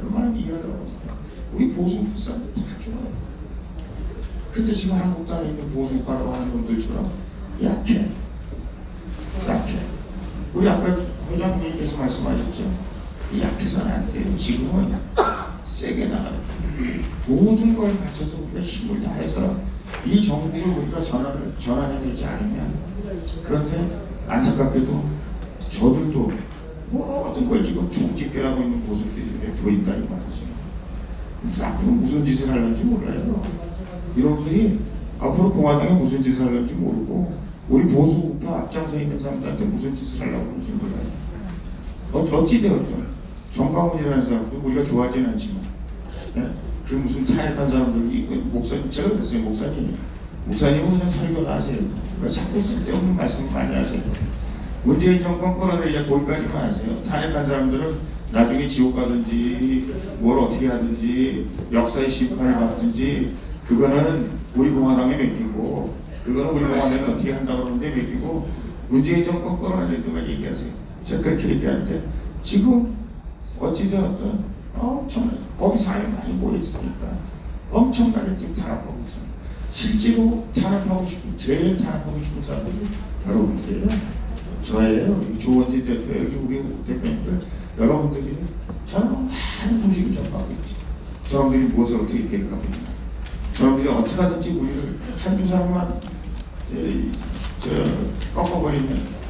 얼마나 이해하다고 그럽니까? 우리 보수우파 사람들 다 좋아요. 근데 지금 한국당에 있는 보수우파라고 하는 놈들처럼 약해. 우리 아까 회장님께서 말씀하셨죠. 약해서는 안 돼요. 지금은 세게 나가요. 모든 걸 바쳐서 우리가 힘을 다해서 이 정부를 우리가 전환해내지 않으면, 그런데 안타깝게도 저들도 모든 걸 지금 총집결하고 있는 모습들이 보인다 이 말이죠. 앞으로 무슨 짓을 하려는지 몰라요. 이놈들이 앞으로 공화당에 무슨 짓을 하려는지 모르고 우리 보수 우파 앞장서 있는 사람들한테 무슨 짓을 하려고 하는지 몰라요. 어찌되었든 정광훈이라는 사람도 우리가 좋아하지는 않지만, 예? 그 무슨 탄핵한 사람들, 목사님, 제가 그랬어요. 목사님은 그냥 설교를 하세요. 왜 자꾸 쓸데없는 말씀을 많이 하세요. 문재인 정권 끌어내리자 거기까지만 하세요. 탄핵한 사람들은 나중에 지옥 가든지 뭘 어떻게 하든지 역사의 심판을 받든지 그거는 우리 공화당에 맡기고, 그거는 우리 공화당이 어떻게 한다고 그러는데 맡기고, 문재인 정권 끌어내리자만 얘기하세요. 제가 그렇게 얘기하는데 지금 어찌되었든 거기 사람이 많이 모여있으니까 엄청나게 지금 탄압하고 있잖아요. 실제로 제일 탄압하고 싶은 사람들이 여러분들이에요. 저예요. 조원진 대표, 여기 우리 대표님들, 여러분들이 저는 많은 소식을 접하고 있죠. 저놈들이 무엇을 어떻게 계획하고 있나. 저놈들이 어떻게 하든지 우리를 한두 사람만 꺾어버리면,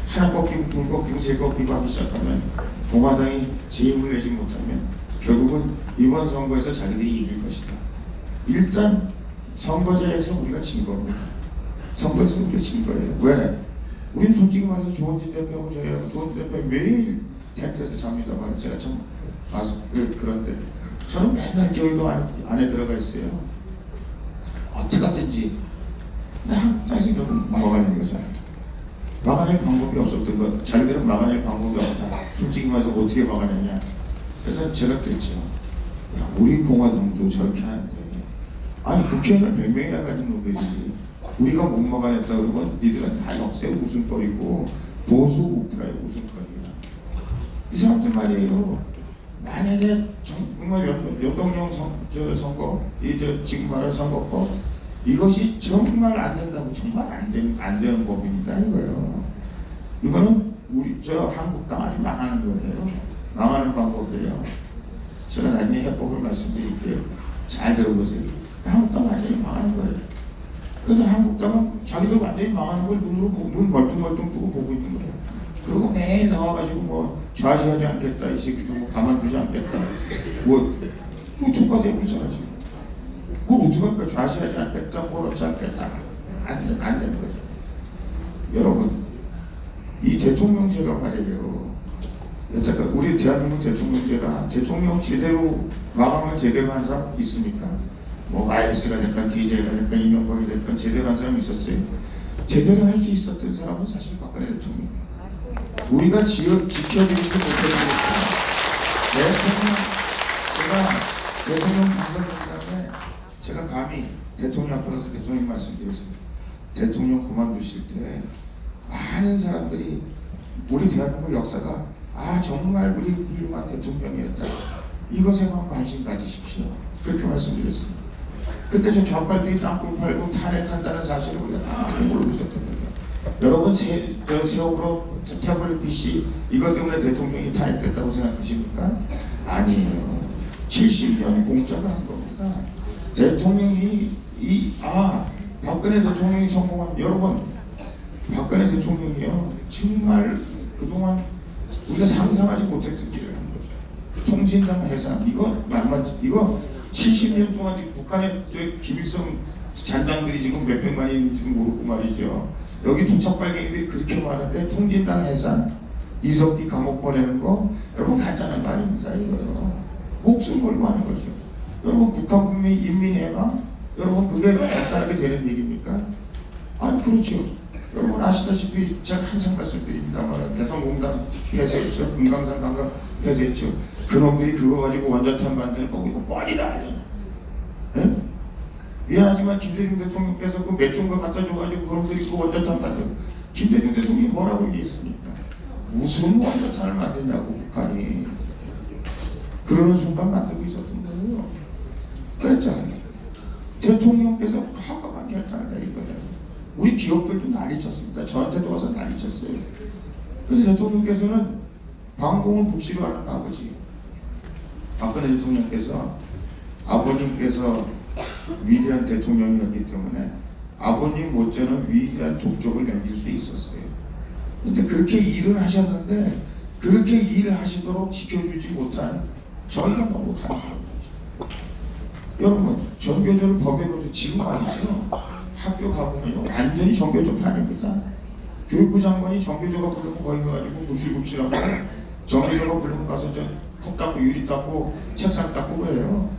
하나 꺾이고 둘 꺾이고 세 꺾이고 하기 시작하면, 공화당이 제 힘을 내지 못하면 결국은 이번 선거에서 자기들이 이길 것이다. 일단 선거제에서 우리가 진 겁니다. 선거에서 우리가 진 거예요. 왜? 우리는 솔직히 말해서 조원진 대표하고 저희하고 조원진 대표 매일 텐트에서 잡니다. 제가 참 그런데 저는 맨날 교회도 안에 들어가 있어요. 어떻게 하든지 근데 한국당에서 결국 막아낸 거잖아요. 막아낼 방법이 없었던 것, 자기들은 막아낼 방법이 없다. 솔직히 말해서 어떻게 막아내냐. 그래서 제가 그랬죠. 야, 우리 공화당도 저렇게 하는데, 아니 국회의원을 100명이나 가진 놈들이 우리가 못 막아냈다 그러면 니들은 다 역세 웃음거리고 보수 우파의 웃음거리야. 이 사람들 말이에요. 만약에 정말 연동형 선거, 지금 말하는 선거법, 이것이 정말 안 된다고, 정말 안 되는 법입니다. 이거요. 이거는 우리 한국당 아주 망하는 거예요. 망하는 방법이에요. 제가 나중에 해법을 말씀드릴게요. 잘 들어보세요. 한국당 완전히 망하는 거예요. 그래서 한국당은 자기들 완전히 망하는 걸 눈 멀뚱멀뚱 뜨고 보고 있는 거예요. 그리고 매일 나와가지고 뭐 좌시하지 않겠다, 이 새끼도 뭐 가만두지 않겠다, 뭐 통과되고 있잖아 지금. 그걸 어떻게 할까? 좌시하지 않겠다, 뭐렇지 않겠다, 안 되는 거죠. 여러분, 이 대통령제가 말이에요. 여태까지 우리 대한민국 대통령제가 대통령 제대로 마감을 제대로 한 사람 있습니까? 뭐 YS가 됐건 DJ가 됐건 이명박이 됐건 제대로 한 사람이 있었어요. 제대로 할 수 있었던 사람은 사실 박근혜 대통령이에요. 우리가 지켜드리지 못했던 대통령 당선된 다음에 제가 감히 대통령 앞에 가서 대통령 말씀드렸습니다. 대통령 그만두실 때 많은 사람들이 우리 대한민국 역사가 정말 우리 훌륭한 대통령이었다, 이것에만 관심 가지십시오, 그렇게 말씀드렸습니다. 그때 저 좌빨들이 땅굴 팔고 탄핵한다는 사실을 우리가 다 모르고 있었던 거예요. 여러분, 세월호 태블릿 PC 이것 때문에 대통령이 탄핵됐다고 생각하십니까? 아니에요. 70년 공작을 한 겁니다. 대통령이 박근혜 대통령이 성공한, 여러분, 박근혜 대통령이요 정말 그동안 우리가 상상하지 못했던 일을 한 거죠. 통진당 해산, 이거 70년 동안 지금 북한의 김일성 잔당들이 지금 몇백만이 있는지 모르고 말이죠. 여기 투척발갱이들이 그렇게 많은데 통진당 해산, 이석기 감옥 보내는 거, 여러분 간단한 말입니다. 이거요. 목숨 걸고 하는 거죠. 여러분, 북한 국민 인민해방, 여러분 그게 간단하게 되는 얘기입니까? 아니 그렇죠. 여러분 아시다시피 제가 항상 말씀드립니다만 개성공단 폐쇄했죠. 금강산 강강 폐쇄했죠. 그놈들이 그거 가지고 원자탄 만드는 거 이거 뻔히다 알잖아. 예? 미안하지만 김대중 대통령께서 그 몇 종가 갖다 줘가지고 그놈들이 그 원자탄 만들고, 김대중 대통령이 뭐라고 얘기했습니까? 무슨 원자탄을 만드냐고 북한이. 그러는 순간 만들고 있었던 거예요. 그랬잖아요. 대통령께서 과감한 결단을 내린 거잖아요. 우리 기업들도 난리쳤습니다. 저한테도 와서 난리쳤어요. 그래서 대통령께서는 방공을 북시로 하는 아버지, 박근혜 대통령께서 아버님께서 위대한 대통령이었기 때문에 아버님 못지않은 위대한 족적을 남길 수 있었어요. 근데 그렇게 일을 하셨는데 그렇게 일을 하시도록 지켜주지 못한 저희가 너무 가난한 거죠. 여러분, 전교조를 법에 넣어서 지금 말이죠. 학교 가보면요 완전히 전교조 판입니다. 교육부 장관이 전교조가 부르면 거기 가가지고 굽실굽실하고, 전교조가 부르면 가서 컵 닦고 유리 닦고 책상 닦고 그래요.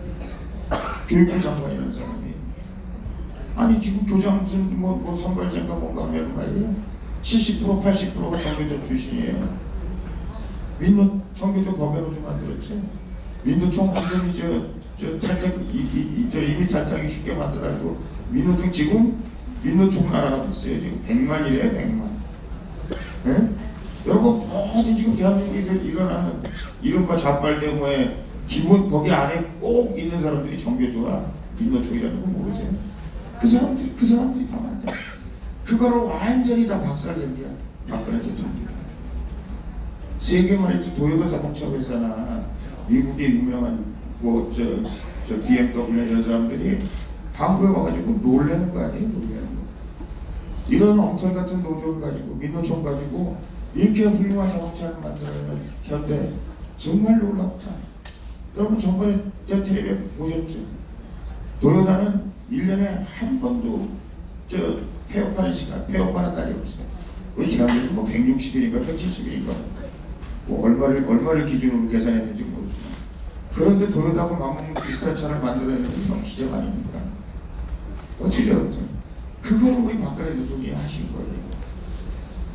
교육부 장관이라는 사람이. 아니 지금 교장 무슨 뭐 선발제인가 뭔가 하면 말이에요 70% 80%가 전교조 출신이에요. 민노 전교조 법외로 좀 만들었죠. 민노총 완전히 탈퇴 이미 탈퇴하기 쉽게 만들어가지고 민노총 지금 민노총 나라가 됐어요. 지금 100만이래요 100만. 예? 여러분 모든 지금 대한민국에서 일어나는 이른바 좌빨대모의 기본 거기 안에 꼭 있는 사람들이 정교조와 민노총이라는 거 모르세요? 그 사람들이 다 만들어. 그거를 완전히 다 박살낸 게 박근혜 대통령. 세계 말이지 도요타 자동차 회사나 미국의 유명한 저 BMW 이런 사람들이 한국에 와가지고 놀래는 거 아니에요? 놀래는 거. 이런 엉터리 같은 노조를 가지고 민노총 가지고 이렇게 훌륭한 자동차를 만들어내는 현대 정말 놀랍다. 여러분 전번에 텔레비에 보셨죠? 도요타는 1년에 한 번도 폐업하는 날이 없어요. 우리 대한민국 뭐 160일인가 170일인가 뭐 얼마를 기준으로 계산했는지 모르지만, 그런데 도요타하고 맞먹는 비슷한 차를 만들어내는 건 기적 아닙니까? 어찌죠? 그걸 우리 박근혜 대통령이 하신 거예요.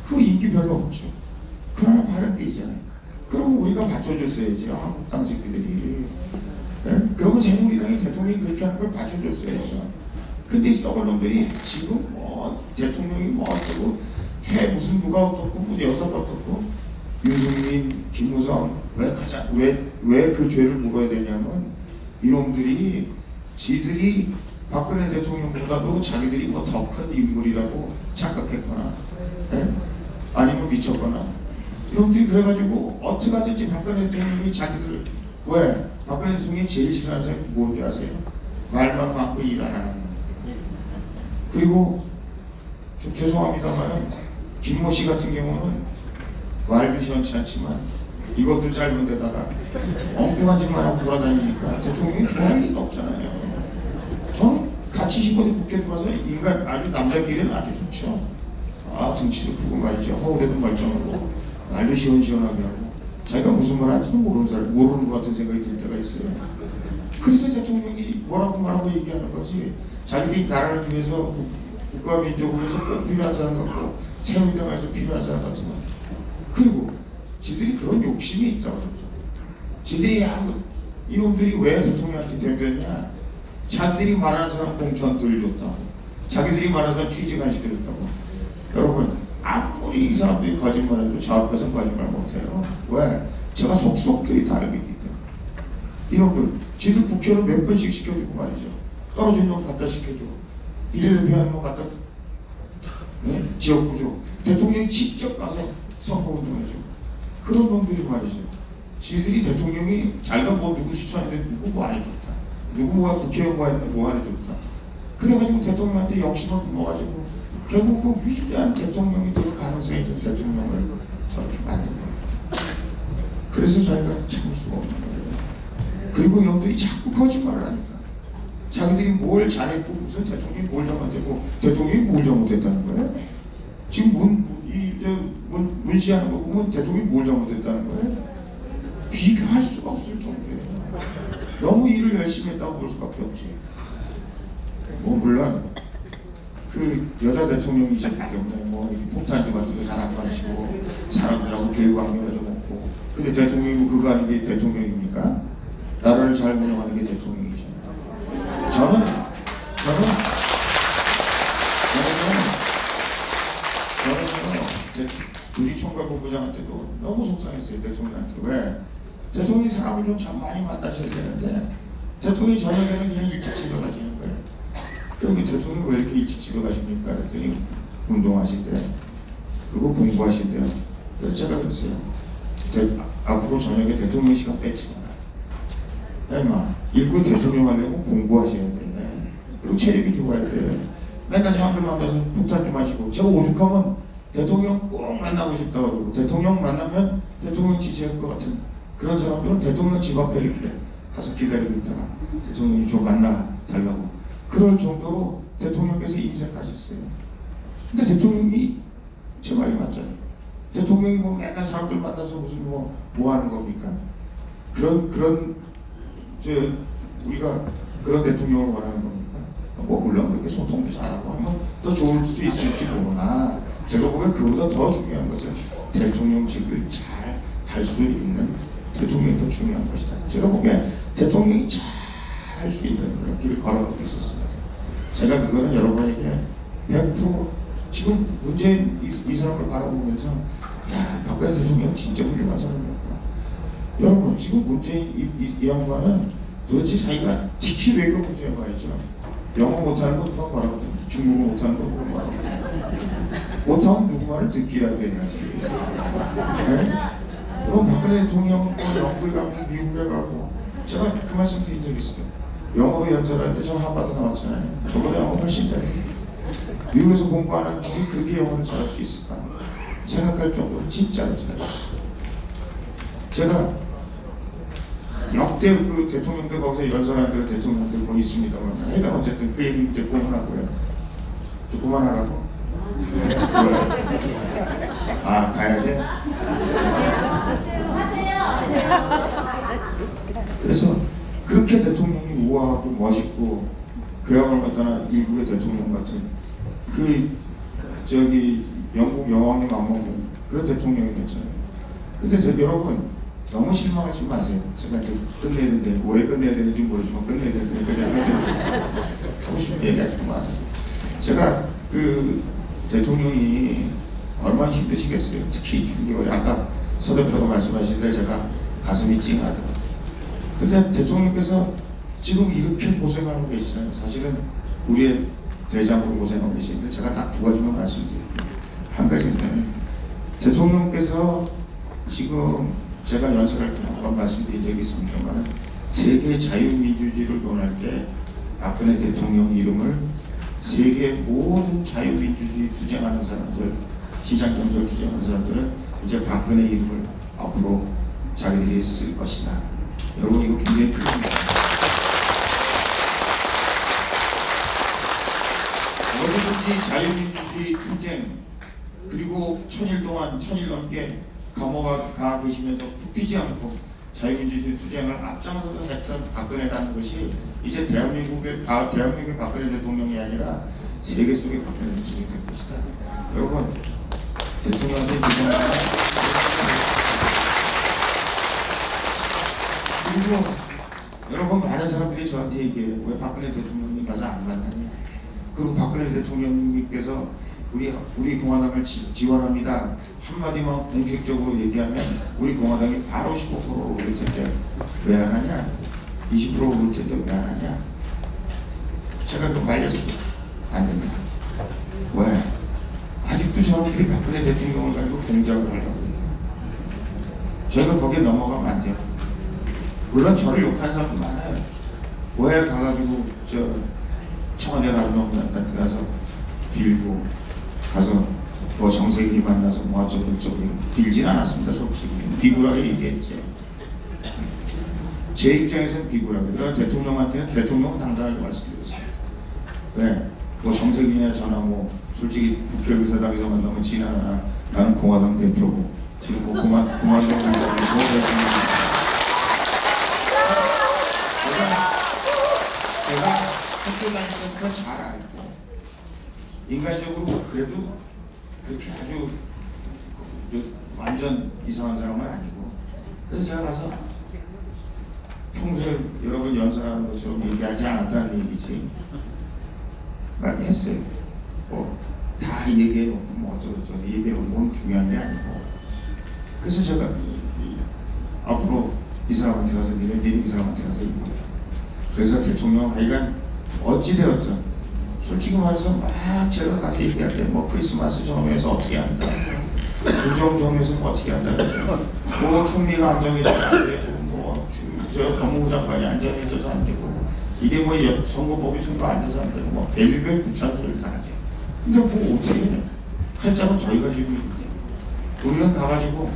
그 인기 별로 없죠. 그러나 바른 게 있잖아요. 그러면 우리가 받쳐줬어야지. 한국 당 새끼들이. 예? 그러면 새누리당이 대통령이 그렇게 하는 걸 받쳐줬어야죠. 근데 이 썩을 놈들이 지금 뭐 대통령이 뭐 어쩌고 최 무슨 누가 어떻고 뭐 여사가 어떻고 유승민, 김무성 왜 그 죄를 물어야 되냐면 이놈들이 지들이 박근혜 대통령보다도 자기들이 뭐 더 큰 인물이라고 착각했거나 예? 아니면 미쳤거나 이놈들이 그래가지고 어떻게 하든지 박근혜 대통령이 자기들을 왜 박근혜 대통령이 제일 싫어하는 사람이 뭔지 아세요? 말만 많고 일 안 하는 거. 그리고 좀 죄송합니다만은 김모 씨 같은 경우는 말도 시원치 않지만 이것도 짧은 데다가 엉뚱한 짓만 하고 돌아다니니까 대통령이 좋아할 리가 없잖아요. 저는 같이 15대 국회 들어와서 인간 아주 남자끼리는 아주 좋죠. 아 등치도 크고 말이죠. 허우대도 멀쩡하고 말도 시원시원하게 하고 자기가 무슨 말 하는지도 모르는 것 같은 생각이 들 때가 있어요. 그래서 대통령이 뭐라고 얘기하는 거지. 자기들이 나라를 위해서 국가 민족을 위해서 꼭 필요한 사람 같고 새누리당에서 필요한 사람 같은 거. 그리고 지들이 그런 욕심이 있다고 그러죠. 지들이 이놈들이 왜 대통령한테 덤볐냐. 자기들이 말하는 사람 공천 덜 줬다고. 자기들이 말하는 사람 취직 안 시켜줬다고. 여러분 아무리 이 사람들이 거짓말해도 저 앞에서는 거짓말 못해요. 왜? 제가 속속들이 다 알고 있기 때문에. 이놈들 지들 국회를 몇 번씩 시켜주고 말이죠. 떨어진 놈 갖다 시켜줘. 비례대표하는 거 갖다 네? 지역구조. 대통령이 직접 가서 선거운동해줘. 그런 놈들이 말이죠. 지들이 대통령이 자기가 뭐 누구 추천했는데 누구 뭐 안해 줬다. 누구 뭐가 국회의원 뭐 했는데 뭐 안해 줬다. 그래가지고 대통령한테 욕심을 부어가지고 결국 그 위대한 대통령이 될 가능성이 있는 대통령을 저렇게 만든 거예요. 그래서 저희가 참을 수가 없는 거예요. 그리고 이놈들이 자꾸 거짓말을 하니까 자기들이 뭘 잘했고 무슨 대통령이 뭘 잘못했고 대통령이 뭘 잘못했다는 거예요. 지금 문시하는 거 보면 대통령이 뭘 잘못했다는 거예요. 비교할 수가 없을 정도예요. 너무 일을 열심히 했다고 볼 수밖에 없지. 뭐 물론 그 여자 대통령이시기 때문에 뭐 폭탄주 같은 거 잘 안 마시고 사람들하고 교육관계가 좀 없고 근데 대통령이 뭐 그거 하는 게 대통령입니까? 나라를 잘 운영하는 게 대통령이죠. 저는 우리 총괄본부장한테도 너무 속상했어요. 대통령한테. 왜? 대통령이 사람을 좀 참 많이 만나셔야 되는데 대통령이 저녁에는 그냥 일찍 집에 가시는 거예요. 여기 대통령이 왜 이렇게 일찍 집에 가십니까? 그랬더니 운동하신대요. 그리고 공부하신대요. 그래서 제가 그랬어요. 앞으로 저녁에 대통령 시간 뺏지 마라. 야 임마, 일부 대통령 하려면 공부하셔야 돼. 그리고 체력이 좋아야 돼. 맨날 사람들 만나서 폭탄 좀 마시고 제가 오죽하면 대통령 꼭 만나고 싶다 그러고 대통령 만나면 대통령 지지할 것 같은 그런 사람들은 대통령 집 앞에 이렇게 가서 기다리고 있다가 대통령이 좀 만나 달라고 그럴 정도로 대통령께서 인색하셨어요. 근데 대통령이 제 말이 맞잖아요. 대통령이 뭐 맨날 사람들 만나서 무슨 뭐 하는 겁니까? 우리가 그런 대통령을 원하는 겁니까? 뭐 물론 그렇게 소통도 잘하고 하면 더 좋을 수 있을지 모르나 제가 보기엔 그보다 더 중요한 것은 대통령직을 잘 할 수 있는 대통령이 더 중요한 것이다. 제가 보기엔 대통령이 잘 할 수 있는 그런 길을 걸어가고 있었습니다. 제가 그거는 여러분에게 100% 지금 문재인 이 사람을 바라보면서 야 박근혜 대통령 진짜 훌륭한 사람이었구나. 여러분 지금 문재인 이 양반은 도대체 자기가 특히 외교 문제에 말이죠. 영어 못하는 건 누가 말하거든. 중국어 못하는 건 누가 말하거든. 못하면 누구 말을 듣기라도 해야지. 네? 그럼 박근혜 대통령 영국에 가고 미국에 가고 제가 그 말씀 드린 적이 있어요. 영어로 연설하는데 저 하버드 나왔잖아요. 저보다 영어 훨씬 잘해요. 미국에서 공부하는 분이 그렇게 영어를 잘할 수 있을까 생각할 정도로 진짜로 잘해요. 제가 역대 그 대통령들 거기서 연설하는 대통령들 뭐 있습니다만 해가 어쨌든 그 얘기 이제 그만하고요. 좀 그만하라고? 아 가야 돼? 그래서 그렇게 대통령이 우아하고 멋있고 그야말로 더군다나 일국의 대통령 같은 그 저기 영국 여왕이 맘먹는 그런 대통령이 됐잖아요. 근데 여러분 너무 실망하지 마세요. 제가 이제 끝내야 되는데 왜 끝내야 되는지 모르지만 끝내야 되는데 그냥 하고 싶은 얘기가 좀 많아요. 제가 그 대통령이 얼마나 힘드시겠어요. 특히 중개월 아까 서 대표가 말씀하시는데 제가 가슴이 찡하더라고요. 근데 대통령께서 지금 이렇게 고생을 하고 계시잖아요. 사실은 우리의 대장으로 고생하고 계시는데 제가 딱 두 가지만 말씀드릴게요. 한 가지는 대통령께서 지금 제가 연설할 때 한 번 말씀드린 적이 있습니다만 세계 자유민주주의를 논할 때 박근혜 대통령 이름을 세계 모든 자유민주주의 투쟁하는 사람들, 시장경제를 투쟁하는 사람들은 이제 박근혜 이름을 앞으로 자기들이 쓸 것이다. 여러분 이거 굉장히 큰 일입니다. 어디든지 자유민주주의 투쟁 그리고 1000일 동안 1000일 넘게 감옥에 가 계시면서 굽히지 않고 자유민주주의 투쟁을 앞장서서 했던 박근혜라는 것이 이제 대한민국의 박근혜 대통령이 아니라 세계 속의 박근혜 대통령이 될 것이다. 여러분 대통령한테 죄송합니다. 그리고 여러분 많은 사람들이 저한테 얘기해요. 왜 박근혜 대통령님 가서 안 만나냐. 그리고 박근혜 대통령님께서 우리 공화당을 지원합니다. 한마디만 공식적으로 얘기하면 우리 공화당이 바로 15%로 오를 텐데 왜 안 하냐? 20%로 오를 텐데 왜 안 하냐? 제가 좀 말렸어요. 안 된다. 왜? 아직도 저놈들이 박근혜 대통령을 가지고 공작을 하려고 해요. 저희가 거기에 넘어가면 안 돼요. 물론 저를 욕하는 사람도 많아요. 왜 가가지고 청와대 가는 놈들한테 가서 빌고 가서 뭐 정세균이 만나서 뭐 어쩌고저쩌고 빌진 않았습니다. 솔직히 좀 비굴하게 얘기했죠. 제 입장에서는 비굴하게. 그러나 대통령한테는 대통령은 당당하게 말씀드렸습니다. 왜? 뭐 정세균이나 저나 뭐 솔직히 국회의사당에서 만나면 지나나 나는 공화당 대표고 지금 뭐 공화당 제가 학교 다닐 때부터 잘 알고 인간적으로 그래도 그렇게 아주 완전 이상한 사람은 아니고 그래서 제가 가서 평소에 여러분 연설하는 것처럼 얘기하지 않았다는 얘기지 말했어요. 뭐 다 얘기해놓고 뭐 어쩌고저쩌고 얘기해놓은 건 중요한 게 아니고 그래서 제가 앞으로 이 사람한테 가서 니네 이 사람한테 가서 얘기해요. 그래서 대통령 하여간 어찌되었든 솔직히 말해서 막 제가 가서 얘기할 때 뭐 크리스마스 정회에서 어떻게 한다 부정 정회에서 뭐 어떻게 한다 뭐 총리가 안 정해져서 안 되고 뭐 법무부 장관이 안 정해져서 안 되고 이게 뭐 선거법이 통과 안 돼서 안 되고 뭐 별별 부찬 소리를 다 하죠. 근데 뭐 어떻게 해? 팔자는 저희가 지고 있는데 우리는 가가지고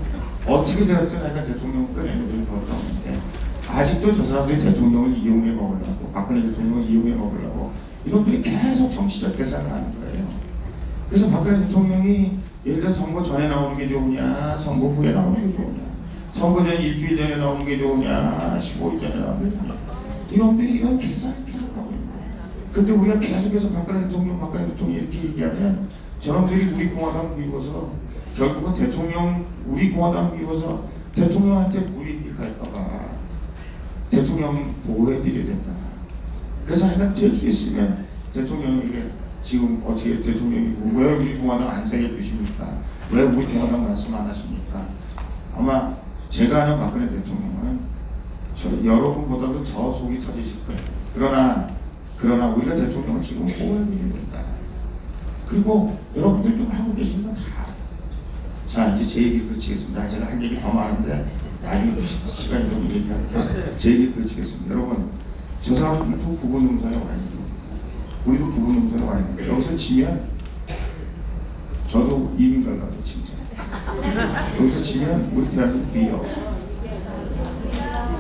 어떻게 되었든 하여간 대통령 꺼내는 게 좋았다는데 아직도 저 사람들이 대통령을 이용해 먹으려고 박근혜 대통령을 이용해 먹으려고 이놈들이 계속 정치적 계산을 하는 거예요. 그래서 박근혜 대통령이 예를 들어 선거 전에 나오는 게 좋으냐 선거 후에 나오는 게 좋으냐 선거 전 일주일 전에 나오는 게 좋으냐 15일 전에 나오는 게 좋으냐 이놈들이 이런 계산을 계속 하고 있는 거예요. 근데 우리가 계속해서 박근혜 대통령 이렇게 얘기하면 저놈들이 우리 공화당 미워서 결국은 우리 공화당 미워서 대통령한테 불이익이 갈까봐 대통령 보호해드려야 된다. 그래서 하여간 될 수 있으면 대통령에게 지금 어떻게 대통령이 왜 우리 공화당 안 살려주십니까? 왜 우리 공화당 말씀 안 하십니까? 아마 제가 아는 박근혜 대통령은 여러분보다도 더 속이 터지실 거예요. 그러나 우리가 대통령을 지금 보호해드려야 된다. 그리고 여러분들 좀 하고 계신 건 다. 자 이제 제 얘기를 그치겠습니다. 제가 할 얘기 더 많은데 나중에 시간이 좀 얘기할게요. 제 얘기를 그치겠습니다. 여러분 저 사람들도 부부농산에 와 있는 겁니다. 우리도 부부농산에 와 있는 거예요. 여기서 지면 저도 이민 갈라고 진짜. 여기서 지면 우리 대한민국 미래 없어요.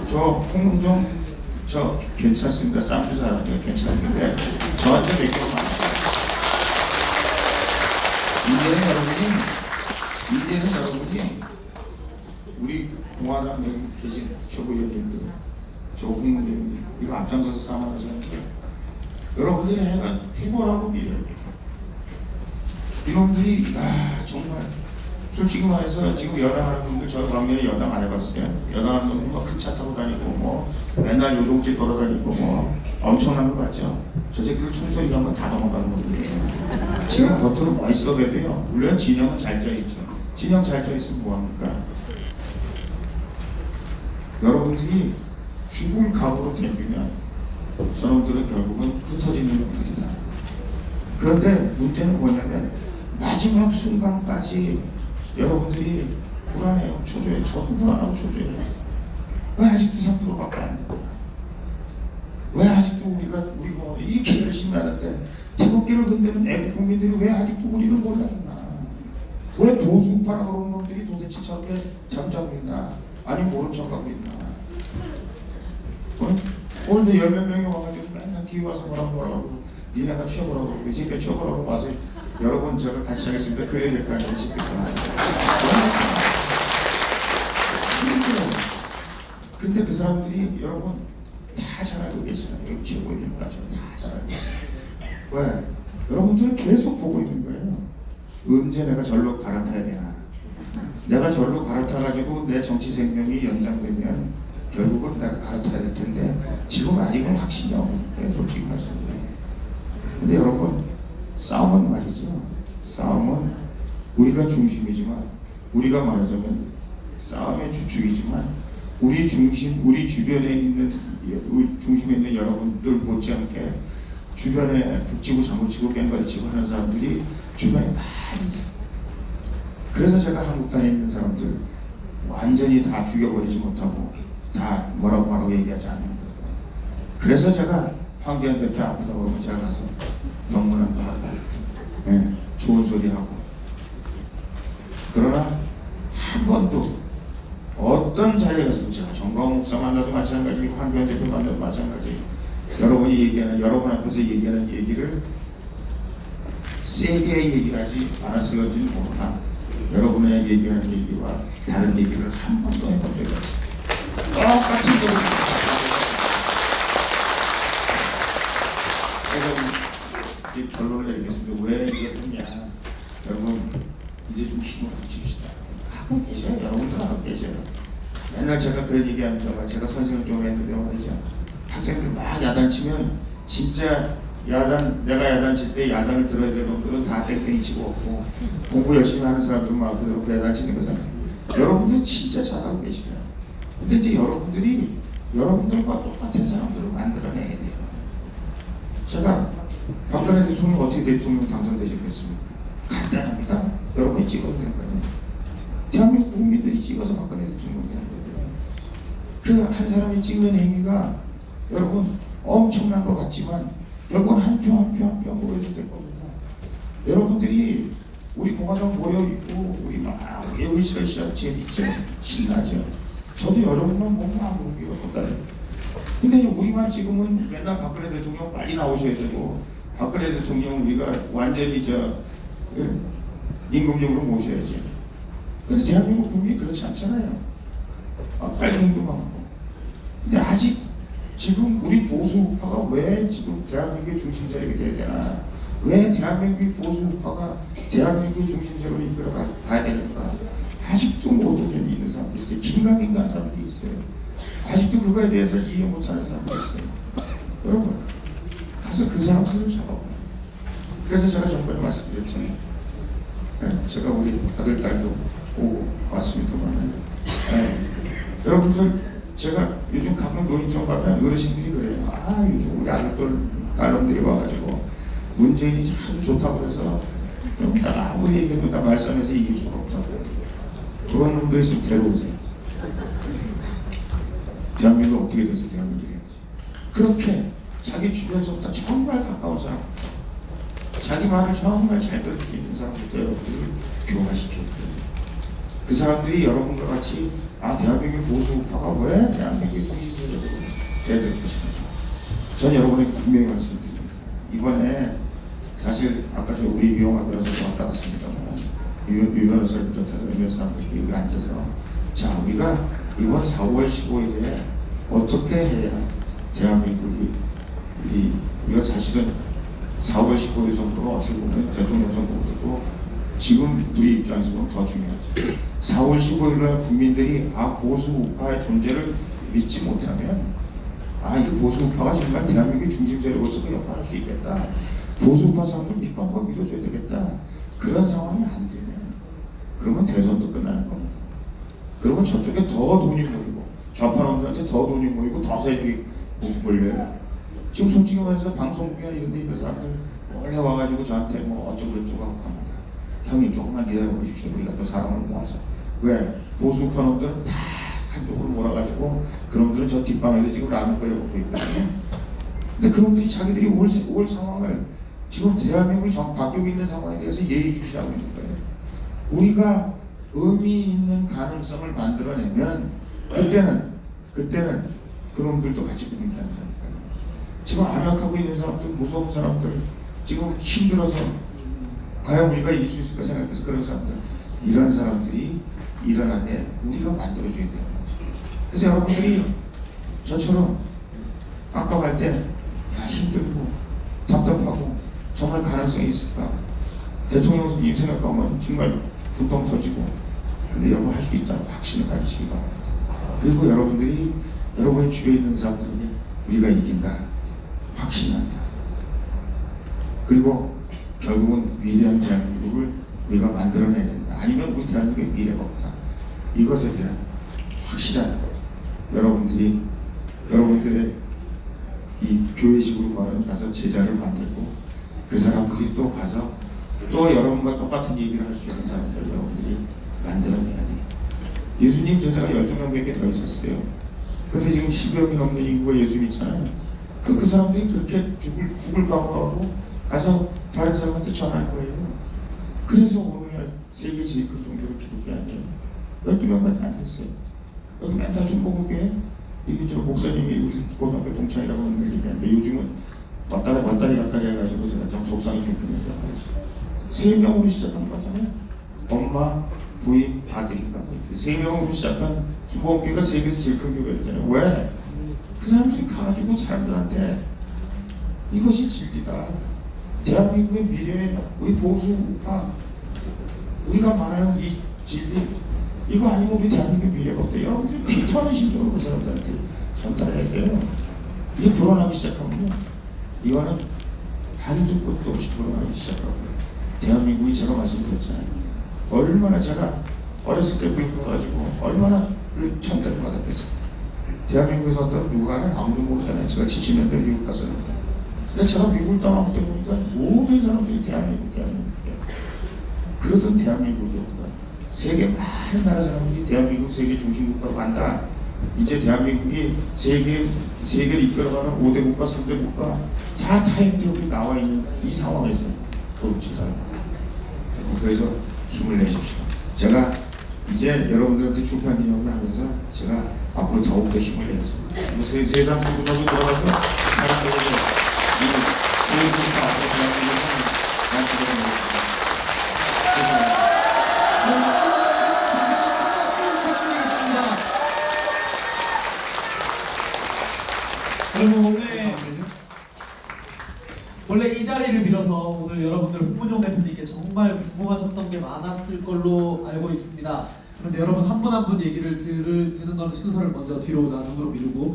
저 홍문종 저 괜찮습니다. 쌈주 사람들 괜찮은데 저한테 몇 개만 이제는 여러분이 우리 공화당 여기 계신 최고위원님들 저 홍문종 이거 앞장서서 싸움하는 사람들 여러분들이 해가 죽어라고 밀어요. 이놈들이 정말 솔직히 말해서 지금 여당하는 분들 저 방면에 여당 안 해봤어요. 여당하는 분들 막 큰 차 타고 다니고 뭐 맨날 요종지 돌아다니고 뭐 엄청난 것 같죠. 저 새끼들 총소리 하면 다 넘어가는 분들이에요. 지금 겉으로 멋있어 보여도요. 물론 진영은 잘 짜있죠. 진영 잘 짜있으면 뭐합니까? 여러분들이 죽을 각오로 덤비면 저놈들은 결국은 흩어지는 놈들이다. 그런데 문제는 뭐냐면 마지막 순간까지 여러분들이 불안해요. 초조해. 저도 불안하고 초조해요. 왜 아직도 3%밖에 안 돼? 왜 아직도 우리가 이렇게 열심히 하는데 태극기를 건드는 애국 국민들이 왜 아직도 우리를 몰라주나? 왜 보수파라 그러는 놈들이 도대체 저렇게 잠자고 있나? 아니 모른 척하고 있나? 오늘도 10몇 명이 와가지고 맨날 뒤에 와서 뭐라고 그러고 니네가 최고라고 그러고 이 새끼 최고라고 와서 여러분 제가 같이 하겠습니다. 그래야 될 거 아니겠습니까? 근데 그 사람들이 여러분 다 잘 알고 계시나요? 여기 최고입니까? 다 잘 알고 계시나요? 왜? 여러분들은 계속 보고 있는 거예요. 언제 내가 절로 갈아타야 되나? 내가 절로 갈아타가지고 내 정치 생명이 연장되면 결국은 내가 갈아타야 될 텐데 지금은 아직은 확신이 없는 거예요. 솔직히 말씀드려요. 근데 여러분 싸움은 말이죠. 싸움은 우리가 중심이지만 우리가 말하자면 싸움의 주축이지만 우리 주변에 있는 우리 중심에 있는 여러분들 못지않게 주변에 북치고 장구치고 뺑가리치고 하는 사람들이 주변에 많이 있어요. 그래서 제가 한국당에 있는 사람들 완전히 다 죽여버리지 못하고 다 뭐라고 얘기하지 않는 거예요. 그래서 제가 황교안 대표 아프다 그러면 제가 가서 영문안도 하고 좋은 소리 하고 그러나 한 번도 어떤 자리에 가서도 제가 정광훈 목사 만나도 마찬가지고 황교안 대표 만나도 마찬가지 여러분 앞에서 얘기하는 얘기를 세게 얘기하지 않았을런지는 모르나 여러분의 얘기하는 얘기와 다른 얘기를 한 번도 해본 적이 없어요. 똑같이 제가 결론을 내리겠습니다. 왜 이게 됐냐? 여러분 이제 좀 힘을 합칩시다. 하고 계셔요. 여러분들은 하고 계셔요. 맨날 제가 그런 얘기합니다만 제가 선생을 좀 했는데 말이죠. 학생들 막 야단치면 진짜 내가 야단칠 때 야단을 들어야 되는 놈들은 다 땡땡이 치고 없고 공부 열심히 하는 사람들 막 그대로 야단치는 거잖아요. 여러분들 진짜 잘하고 계시죠. 근데 이제 여러분들과 똑같은 사람들을 만들어내야 돼요. 제가 박근혜 대통령 어떻게 대통령 당선되셨겠습니까? 간단합니다. 여러분이 찍어도 되는 거예요. 대한민국 국민들이 찍어서 박근혜 대통령이 한 거예요. 그 한 사람이 찍는 행위가 여러분 엄청난 것 같지만 결국은 한 표 한 표 모여서 될 겁니다. 여러분들이 우리 공화당 모여있고 우리 막 으쌰으쌰 재밌죠? 신나죠? 저도 여러분만 보면 막 우기가 쏟아요. 근데 우리만 찍으면 맨날 박근혜 대통령 빨리 나오셔야 되고 박근혜 대통령 우리가 완전히 임금님으로 모셔야지. 근데 대한민국 국민이 그렇지 않잖아요. 빨갱이도 많고. 근데 아직 지금 우리 보수우파가 왜 지금 대한민국의 중심세력이 돼야 되나? 왜 대한민국의 보수우파가 대한민국의 중심세력을 이끌어 가야 되는가? 아직도 모르게 믿는 사람들이 있어요. 긴가민가한 사람들이 있어요. 아직도 그거에 대해서 이해 못하는 사람들이 있어요. 여러분 가서 그 사람들을 잡아봐요. 그래서 제가 전번에 말씀드렸잖아요. 제가 우리 아들 딸도 오고 왔습니다만 여러분들 제가 요즘 가끔 노인정 가면 어르신들이 그래요. 요즘 우리 딸놈들이 와가지고 문재인이 아주 좋다고 그래서 내가 아무리 얘기해도 나 말썽에서 이길 수가 없다고. 그런 놈들 있으면 데려오세요. 대한민국 어떻게 돼서 대한민국이 되는지. 그렇게 자기 주변에서부터 정말 가까운 사람, 자기 말을 정말 잘 들을 수 있는 사람부터 여러분들이 교화시켜줘요. 그 사람들이 여러분과 같이 대한민국 보수우파가 왜 대한민국의 중심세력으로 돼야 될 것인가. 전 여러분에게 분명히 말씀드립니다. 이번에 사실 아까 우리 유영아 변호사도 왔다 갔습니다만 유 변호사를 비롯해서 몇 사람들이 여기 앉아서 자 우리가 이번 4월 15일에 어떻게 해야 대한민국이 이 우리가 사실은 4월 15일 선거가 어떻게 보면 대통령 선거보다도 지금 우리 입장에서 보면 더 중요하죠. 4월 15일 날 국민들이 보수 우파의 존재를 믿지 못하면 이 보수 우파가 정말 대한민국의 중심세력으로서 그 역할을 할 수 있겠다. 보수 우파 사람들 믿고 한번 믿어줘야 되겠다. 그런 상황이 안 되면 그러면 대선도 끝나는 겁니다. 그러면 저쪽에 더 돈이 모이고 좌파 놈들한테 더 돈이 모이고 더 세력이 몰려요. 지금 솔직히 말해서 방송국이나 이런 데 있는 사람들 원래 와가지고 저한테 뭐 어쩌고 저쩌고 하고 합니다. 형님 조금만 기다려보십시오. 우리가 또 사람을 모아서. 왜? 보수 우파 놈들은 다 한쪽으로 몰아가지고 그놈들은 저 뒷방에서 지금 라면 끓여 먹고 있거든요. 근데 그놈들이 자기들이 올 상황을 지금 대한민국이 바뀌고 있는 상황에 대해서 예의주시하고 있는 거예요. 우리가 의미 있는 가능성을 만들어내면 그때는 그놈들도 같이 국민한다니까요. 지금 암약하고 있는 사람들, 무서운 사람들, 지금 힘들어서 과연 우리가 이길 수 있을까 생각해서 그런 사람들, 이런 사람들이 일어나게 우리가 만들어줘야 되는 거죠. 그래서 여러분들이 저처럼 깜깜할 때 힘들고 답답하고 정말 가능성이 있을까? 대통령님 생각하면 정말 분통 터지고, 근데 여러분 할 수 있다는 확신을 가지시기 바랍니다. 그리고 여러분의 주변에 있는 사람들에게 우리가 이긴다, 확신한다. 그리고 결국은 위대한 대한민국을 우리가 만들어내야 된다. 아니면 우리 대한민국의 미래가 없다. 이것에 대한 확실한 여러분들의 이 교회식으로 말하는 가서 제자를 만들고 그 사람들이 또 가서 또 여러분과 똑같은 얘기를 할 수 있는 사람들 여러분들이 만들어내야 돼. 예수님 제자가 12명밖에 더 있었어요. 근데 지금 10여억이 넘는 인구가 예수 믿잖아요. 그 사람들이 그렇게 죽을 각오하고 가서 다른 사람한테 전하는 거예요. 그래서 오늘날 세계 제일 큰 종교로 기독교 아니에요. 12명밖에 안 됐어요. 여기 맨날 술 먹을게. 이게 저 목사님이 우리 고등학교 동창이라고 하는 얘기하는데 요즘은 왔다리 갔다리 해가지고 제가 좀 속상해 죽겠는데 말이죠. 3명으로 시작한 거잖아요. 엄마, 부인, 아들인가. 3명으로 시작한 수보교가 세계에서 제일 큰 교회가 되잖아요. 왜? 그 사람들이 가가지고 사람들한테 이것이 진리다. 대한민국의 미래에 우리 보수파 우리가 말하는 이 진리 이거 아니면 우리 대한민국의 미래가 없다. 여러분들이 피터하는 심정으로 그 사람들한테 전달해야 돼요. 이게 불어나기 시작하면요, 이거는 한두 끝도 없이 불어나기 시작하고, 대한민국이 제가 말씀드렸잖아요. 얼마나 제가 어렸을 때 미국 가가지고 얼마나 그 천대를 받았겠어요. 대한민국에서 어떤 누가 하나 아무도 모르잖아요. 제가 70년대 미국 갔었는데. 근데 제가 미국을 떠나올 때 보니까 모든 사람들이 대한민국. 그러던 대한민국이었구나. 세계 많은 나라 사람들이 대한민국 세계 중심국가로 간다. 이제 대한민국이 세계를 이끌어가는 5대 국가, 3대 국가 다 타임테이블이 나와 있는 이 상황에서 도대체가 그래서 힘을 내십시오. 제가 이제 여러분들한테 출판 기념을 하면서 제가 앞으로 더욱더 힘을 내겠습니다. 세상 구석으로 들어가서 사람들에게 이 세계국가 앞으로 대한민국을 만들어내겠습니다. 여러분 원래 이 자리를 빌어서 오늘 여러분들 홍문종 대표님께 정말 궁금하셨던 게 많았을 걸로 알고 있습니다. 그런데 여러분 한 분 한 분 얘기를 듣는 거는 순서를 먼저 뒤로 나중으로 미루고